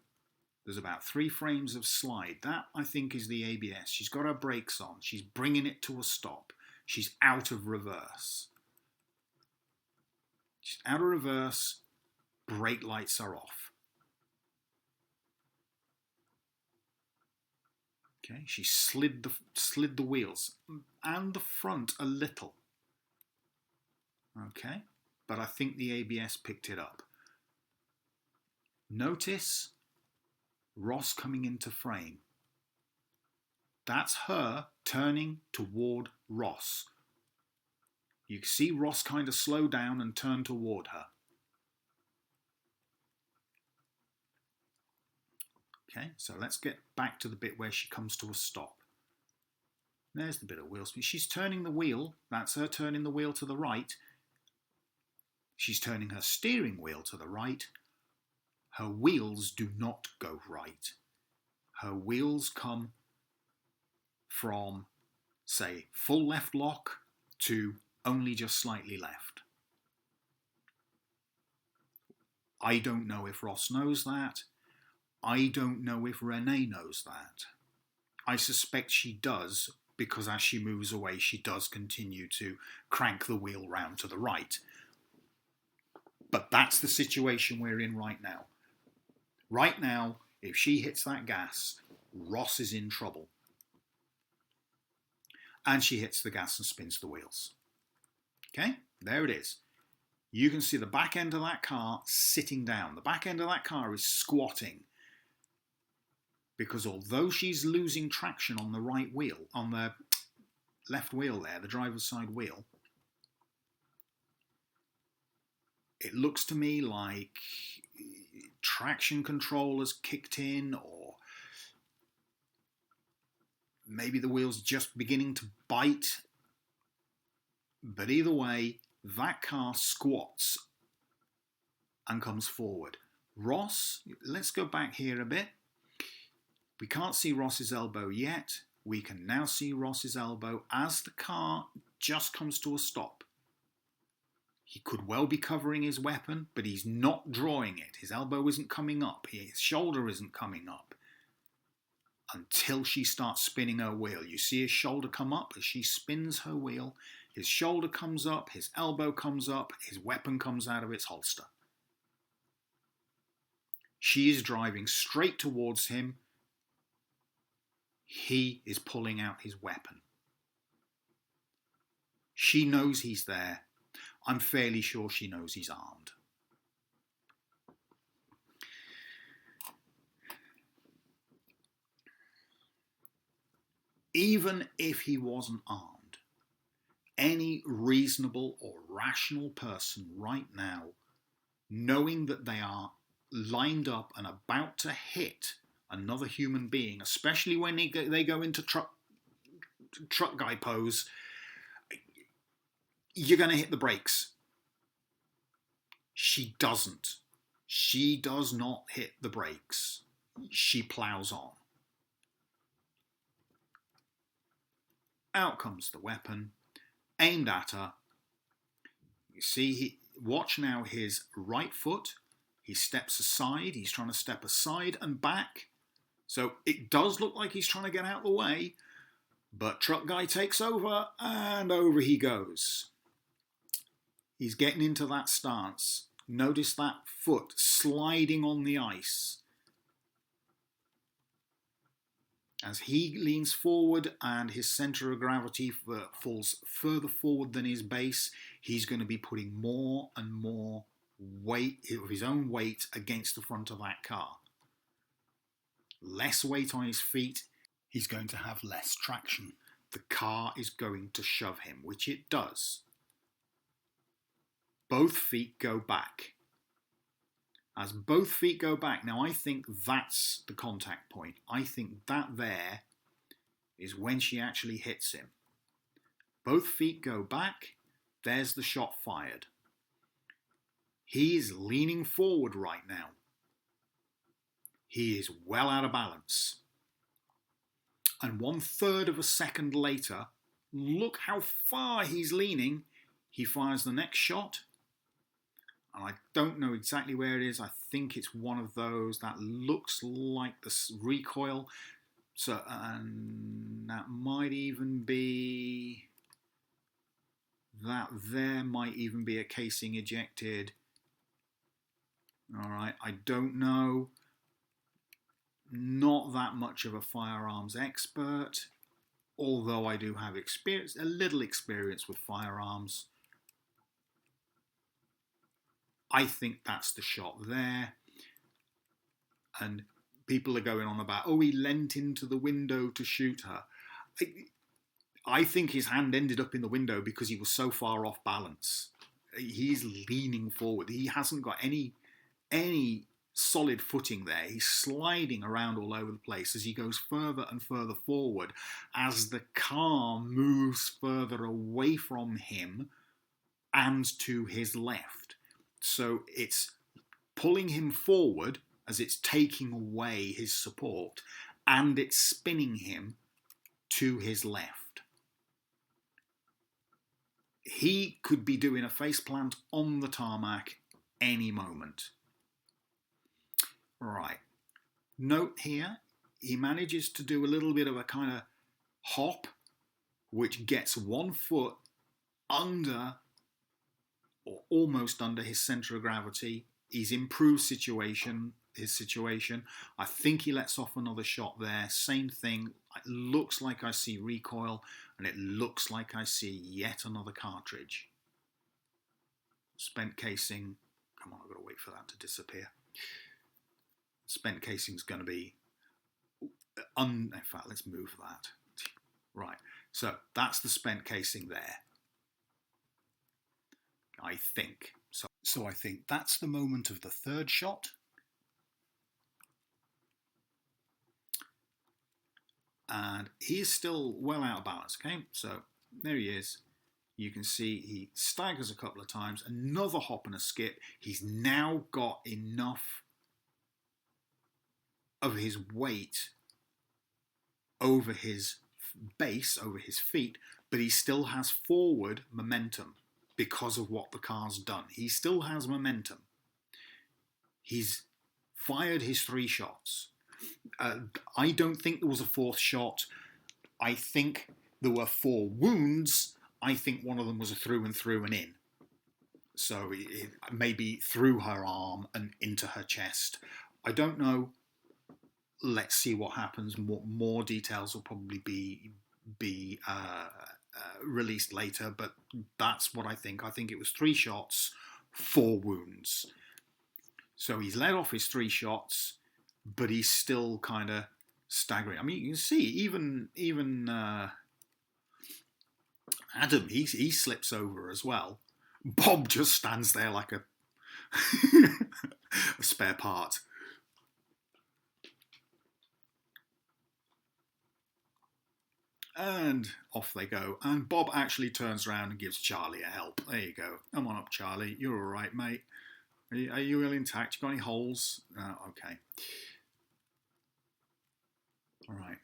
there's about 3 frames of slide. That, I think, is the ABS. She's got her brakes on. She's bringing it to a stop. She's out of reverse. She's out of reverse. Brake lights are off. Okay, she slid the wheels and the front a little. Okay, but I think the ABS picked it up. Notice Ross coming into frame. That's her turning toward Ross. You can see Ross kind of slow down and turn toward her. Okay, so let's get back to the bit where she comes to a stop. There's the bit of wheel speed. She's turning the wheel. That's her turning the wheel to the right. She's turning her steering wheel to the right. Her wheels do not go right. Her wheels come from, say, full left lock to only just slightly left. I don't know if Ross knows that. I don't know if Renee knows that. I suspect she does, because as she moves away, she does continue to crank the wheel round to the right. But that's the situation we're in right now. Right now, if she hits that gas, Ross is in trouble. And she hits the gas and spins the wheels. Okay, there it is. You can see the back end of that car sitting down. The back end of that car is squatting. Because although she's losing traction on the right wheel, on the left wheel there, the driver's side wheel, it looks to me like traction control has kicked in, or maybe the wheel's just beginning to bite. But either way, that car squats and comes forward. Ross, let's go back here a bit. We can't see Ross's elbow yet. We can now see Ross's elbow as the car just comes to a stop. He could well be covering his weapon, but he's not drawing it. His elbow isn't coming up. His shoulder isn't coming up until she starts spinning her wheel. You see his shoulder come up as she spins her wheel. His shoulder comes up, his elbow comes up, his weapon comes out of its holster. She is driving straight towards him. He is pulling out his weapon. She knows he's there. I'm fairly sure she knows he's armed. Even if he wasn't armed, any reasonable or rational person right now, knowing that they are lined up and about to hit another human being, especially when they go into truck guy pose, you're going to hit the brakes. She doesn't. She does not hit the brakes. She plows on. Out comes the weapon, aimed at her. You see, watch now his right foot. He steps aside. He's trying to step aside and back. So it does look like he's trying to get out of the way, but truck guy takes over and over he goes. He's getting into that stance. Notice that foot sliding on the ice. As he leans forward and his center of gravity falls further forward than his base, he's going to be putting more and more weight of his own weight against the front of that car. Less weight on his feet, he's going to have less traction. The car is going to shove him, which it does. Both feet go back. as both feet go back. Now, I think that's the contact point. I think that there is when she actually hits him. Both feet go back. There's the shot fired. He's leaning forward right now. He is well out of balance. And 1/3 of a second later, look how far he's leaning. He fires the next shot. And I don't know exactly where it is. I think it's one of those that looks like the recoil. So, and that might even be, that there might even be a casing ejected. All right, I don't know. Not that much of a firearms expert, although I do have experience, a little experience with firearms. I think that's the shot there. And people are going on about, oh, he leant into the window to shoot her. I think his hand ended up in the window because he was so far off balance. He's leaning forward. He hasn't got any solid footing there. He's sliding around all over the place as he goes further and further forward as the car moves further away from him and to his left. So it's pulling him forward as it's taking away his support, and it's spinning him to his left. He could be doing a faceplant on the tarmac any moment. Right. Note here, he manages to do a little bit of a kind of hop, which gets 1 foot under or almost under his center of gravity. He's improved his situation. I think he lets off another shot there. Same thing. It looks like I see recoil, and it looks like I see yet another cartridge. Spent casing. Come on, I've got to wait for that to disappear. Spent casing's going to be... in fact, let's move that. Right. So that's the spent casing there. I think. So I think that's the moment of the third shot. And he is still well out of balance, okay? So there he is. You can see he staggers a couple of times. Another hop and a skip. He's now got enough of his weight over his base, over his feet, but he still has forward momentum because of what the car's done. He still has momentum. He's fired his 3 shots. I don't think there was a 4th shot. I think there were 4 wounds. I think one of them was a through and through and in. So it maybe through her arm and into her chest. I don't know. Let's see what happens. More details will probably be released later, but that's what I think. I think it was 3 shots, 4 wounds. So he's let off his 3 shots, but he's still kind of staggering. I mean, you can see even Adam, he slips over as well. Bob just stands there like a spare part. And off they go. And Bob actually turns around and gives Charlie a help. There you go. Come on up, Charlie. You're all right, mate. Are you well intact? You got any holes? Okay. All right.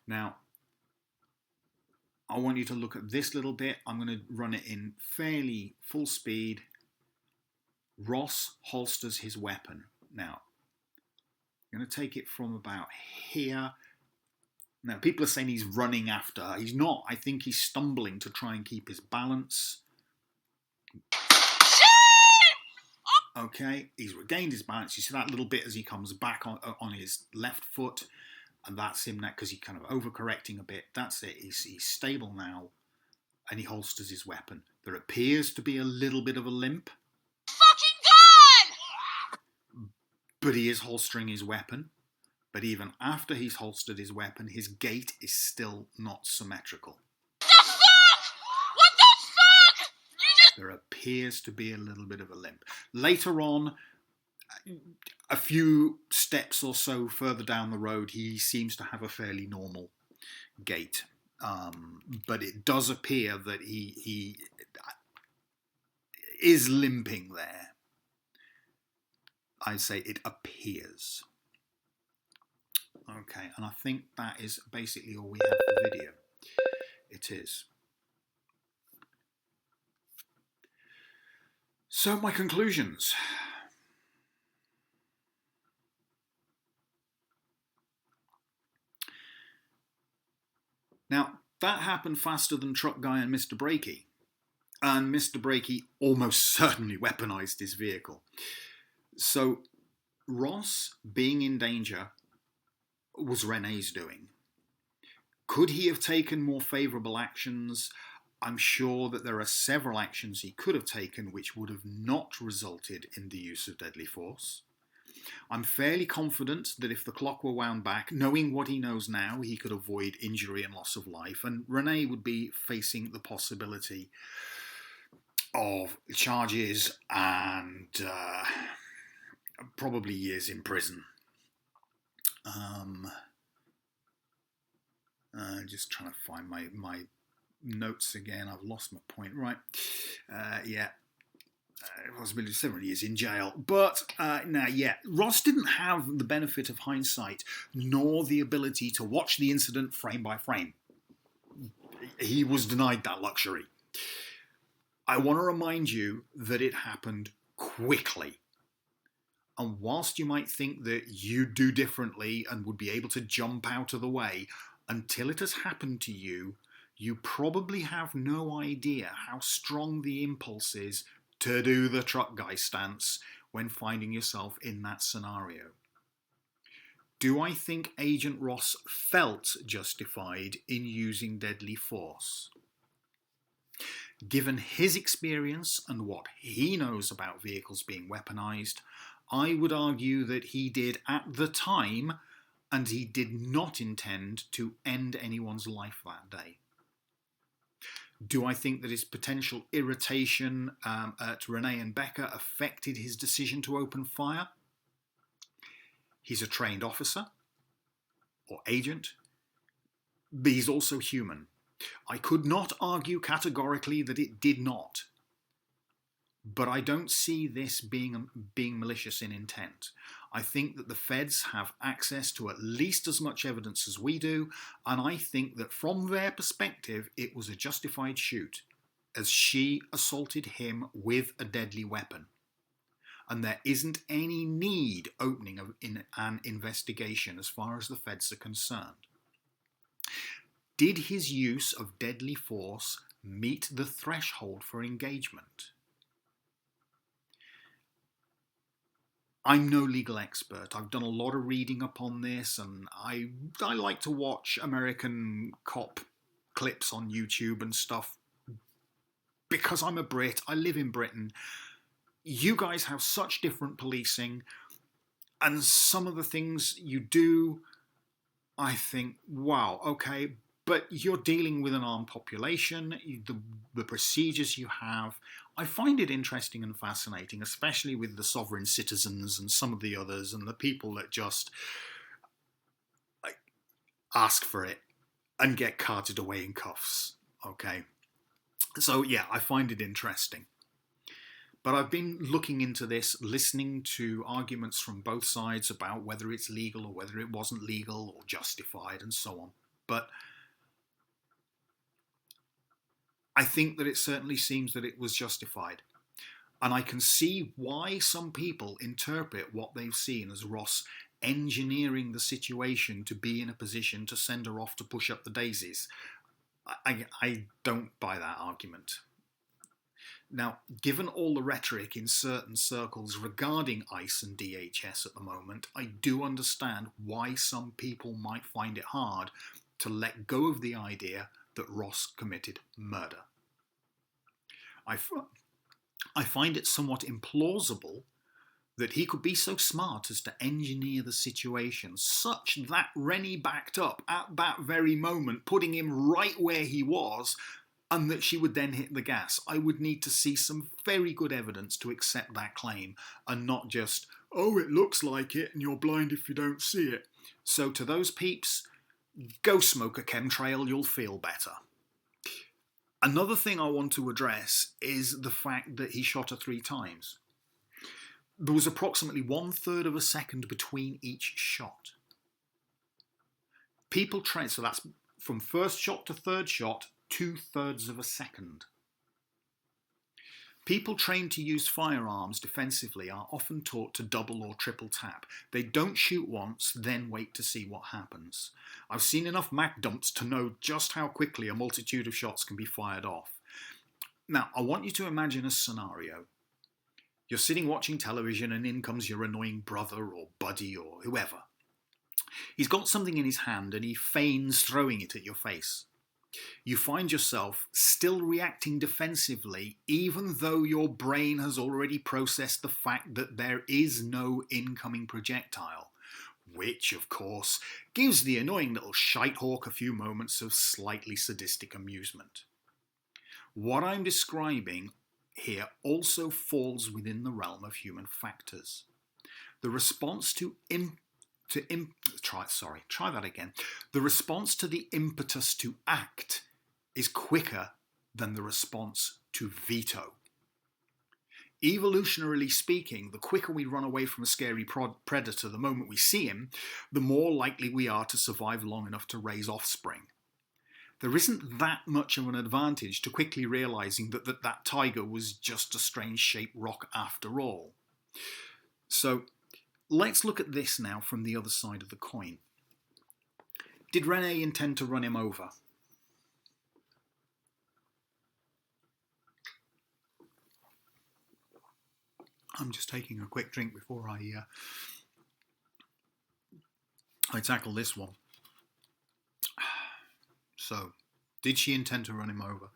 Now, I want you to look at this little bit. I'm going to run it in fairly full speed. Ross holsters his weapon. Now, I'm going to take it from about here. Now, people are saying he's running after her. He's not. I think he's stumbling to try and keep his balance. Okay, he's regained his balance. You see that little bit as he comes back on his left foot, and that's him now because he's kind of overcorrecting a bit. That's it. He's stable now, and he holsters his weapon. There appears to be a little bit of a limp. Fucking God! But he is holstering his weapon. But even after he's holstered his weapon, his gait is still not symmetrical. What the fuck? What the fuck? There appears to be a little bit of a limp. Later on, A few steps or so further down the road, he seems to have a fairly normal gait. But it does appear that he is limping there. I say it appears. Okay, and I think that is basically all we have for video. It is. So my conclusions. Now, that happened faster than Truck Guy and Mr. Brakey. And Mr. Brakey almost certainly weaponized his vehicle. So Ross being in danger was Renee's doing. Could he have taken more favourable actions? I'm sure that there are several actions he could have taken which would have not resulted in the use of deadly force. I'm fairly confident that if the clock were wound back, knowing what he knows now, he could avoid injury and loss of life, and Renee would be facing the possibility of charges and probably years in prison. Just trying to find my notes again. I've lost my point. Right. Possibility of several years in jail. But Ross didn't have the benefit of hindsight, nor the ability to watch the incident frame by frame. He was denied that luxury. I want to remind you that it happened quickly. And whilst you might think that you'd do differently and would be able to jump out of the way, until it has happened to you, you probably have no idea how strong the impulse is to do the truck guy stance when finding yourself in that scenario. Do I think Agent Ross felt justified in using deadly force? Given his experience and what he knows about vehicles being weaponized, I would argue that he did at the time, and he did not intend to end anyone's life that day. Do I think that his potential irritation at Renee and Becca affected his decision to open fire? He's a trained officer or agent, but he's also human. I could not argue categorically that it did not. But I don't see this being malicious in intent. I think that the feds have access to at least as much evidence as we do, and I think that from their perspective, it was a justified shoot, as she assaulted him with a deadly weapon. And there isn't any need opening in an investigation as far as the feds are concerned. Did his use of deadly force meet the threshold for engagement? I'm no legal expert. I've done a lot of reading upon this, and I like to watch American cop clips on YouTube and stuff because I'm a Brit. I live in Britain. You guys have such different policing, and some of the things you do, I think, wow, okay, but you're dealing with an armed population, the procedures you have. I find it interesting and fascinating, especially with the sovereign citizens and some of the others and the people that just ask for it and get carted away in cuffs. Okay. So yeah, I find it interesting. But I've been looking into this, listening to arguments from both sides about whether it's legal or whether it wasn't legal or justified and so on. But I think that it certainly seems that it was justified. And I can see why some people interpret what they've seen as Ross engineering the situation to be in a position to send her off to push up the daisies. I don't buy that argument. Now, given all the rhetoric in certain circles regarding ICE and DHS at the moment, I do understand why some people might find it hard to let go of the idea that Ross committed murder. I find it somewhat implausible that he could be so smart as to engineer the situation such that Rennie backed up at that very moment, putting him right where he was, and that she would then hit the gas. I would need to see some very good evidence to accept that claim, and not just, oh, it looks like it and you're blind if you don't see it. So to those peeps, go smoke a chemtrail, you'll feel better. Another thing I want to address is the fact that he shot her 3 times. There was approximately 1/3 of a second between each shot. People train, so that's from first shot to third shot, 2/3 of a second. People trained to use firearms defensively are often taught to double or triple tap. They don't shoot once, then wait to see what happens. I've seen enough Mac dumps to know just how quickly a multitude of shots can be fired off. Now, I want you to imagine a scenario. You're sitting watching television and in comes your annoying brother or buddy or whoever. He's got something in his hand and he feigns throwing it at your face. You find yourself still reacting defensively even though your brain has already processed the fact that there is no incoming projectile, which, of course, gives the annoying little shitehawk a few moments of slightly sadistic amusement. What I'm describing here also falls within the realm of human factors. The response The response to the impetus to act is quicker than the response to veto. Evolutionarily speaking, the quicker we run away from a scary predator the moment we see him, the more likely we are to survive long enough to raise offspring. There isn't that much of an advantage to quickly realizing that tiger was just a strange-shaped rock after all. So, let's look at this now from the other side of the coin. Did Renee intend to run him over? I'm just taking a quick drink before I tackle this one. So, did she intend to run him over?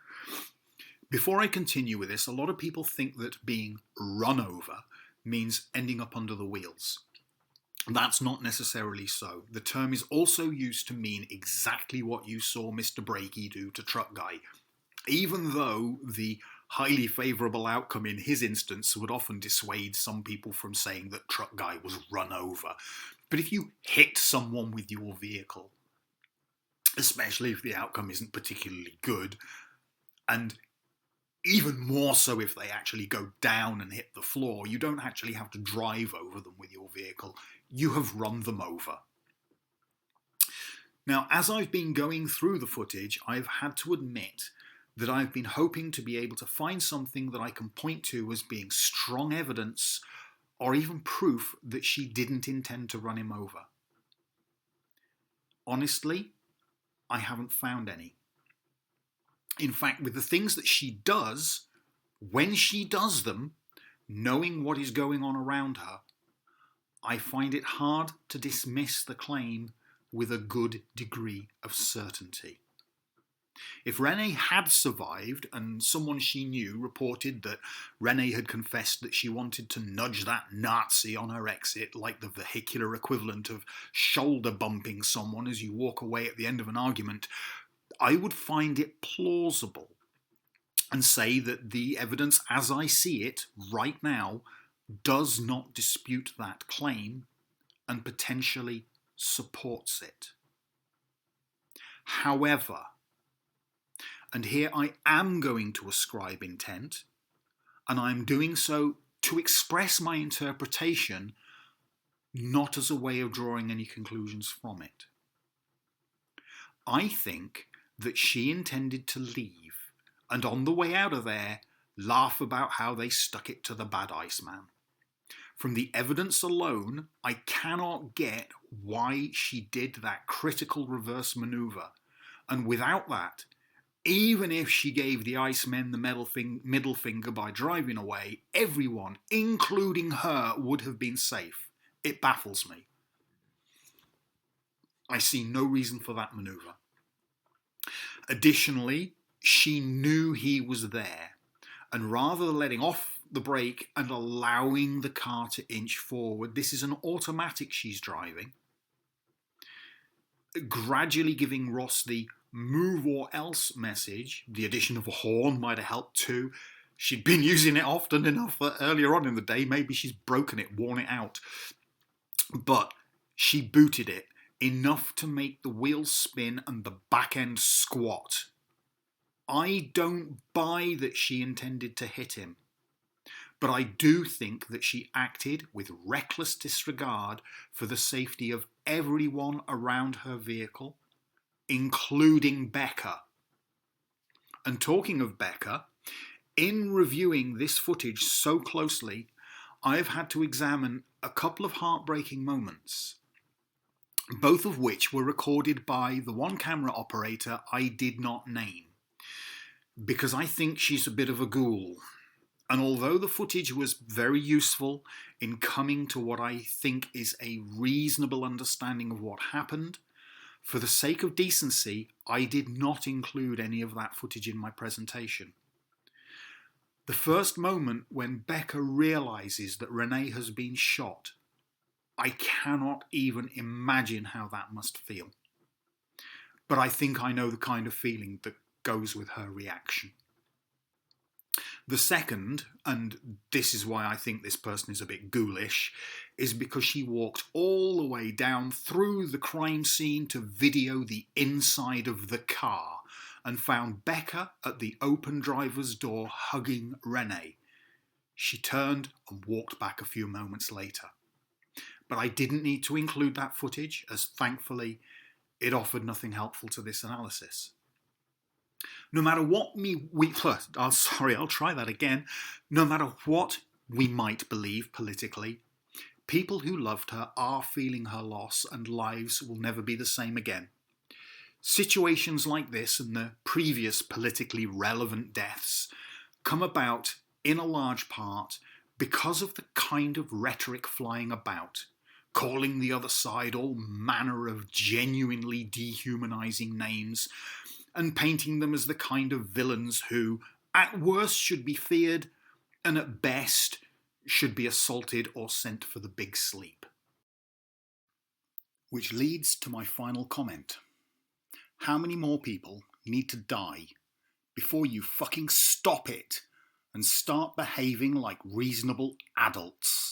Before I continue with this, a lot of people think that being run over means ending up under the wheels. That's not necessarily so. The term is also used to mean exactly what you saw Mr. Brakey do to Truck Guy, even though the highly favourable outcome in his instance would often dissuade some people from saying that Truck Guy was run over. But if you hit someone with your vehicle, especially if the outcome isn't particularly good, and even more so if they actually go down and hit the floor, you don't actually have to drive over them with your vehicle. You have run them over. Now, as I've been going through the footage, I've had to admit that I've been hoping to be able to find something that I can point to as being strong evidence or even proof that she didn't intend to run him over. Honestly, I haven't found any. In fact, with the things that she does, when she does them, knowing what is going on around her, I find it hard to dismiss the claim with a good degree of certainty. If Renee had survived and someone she knew reported that Renee had confessed that she wanted to nudge that Nazi on her exit like the vehicular equivalent of shoulder bumping someone as you walk away at the end of an argument, I would find it plausible and say that the evidence as I see it right now does not dispute that claim and potentially supports it. However, and here I am going to ascribe intent, and I'm doing so to express my interpretation, not as a way of drawing any conclusions from it. I think that she intended to leave, and on the way out of there, laugh about how they stuck it to the bad Iceman. From the evidence alone, I cannot get why she did that critical reverse maneuver, and without that, even if she gave the Icemen the middle finger by driving away, everyone, including her, would have been safe. It baffles me. I see no reason for that maneuver. Additionally, she knew he was there, and rather than letting off the brake and allowing the car to inch forward, this is an automatic she's driving, gradually giving Ross the move or else message, the addition of a horn might have helped too. She'd been using it often enough earlier on in the day. Maybe she's broken it, worn it out. But she booted it enough to make the wheels spin and the back end squat. I don't buy that she intended to hit him, but I do think that she acted with reckless disregard for the safety of everyone around her vehicle, including Becca. And talking of Becca, in reviewing this footage so closely, I've had to examine a couple of heartbreaking moments, both of which were recorded by the one camera operator I did not name, because I think she's a bit of a ghoul. And although the footage was very useful in coming to what I think is a reasonable understanding of what happened, for the sake of decency, I did not include any of that footage in my presentation. The first moment when Becca realises that Renee has been shot, I cannot even imagine how that must feel. But I think I know the kind of feeling that goes with her reaction. The second, and this is why I think this person is a bit ghoulish, is because she walked all the way down through the crime scene to video the inside of the car and found Becca at the open driver's door hugging Renee. She turned and walked back a few moments later. But I didn't need to include that footage, as thankfully it offered nothing helpful to this analysis. No matter what No matter what we might believe politically, people who loved her are feeling her loss and lives will never be the same again. Situations like this and the previous politically relevant deaths come about in a large part because of the kind of rhetoric flying about, calling the other side all manner of genuinely dehumanizing names and painting them as the kind of villains who, at worst, should be feared and at best should be assaulted or sent for the big sleep. Which leads to my final comment. How many more people need to die before you fucking stop it and start behaving like reasonable adults?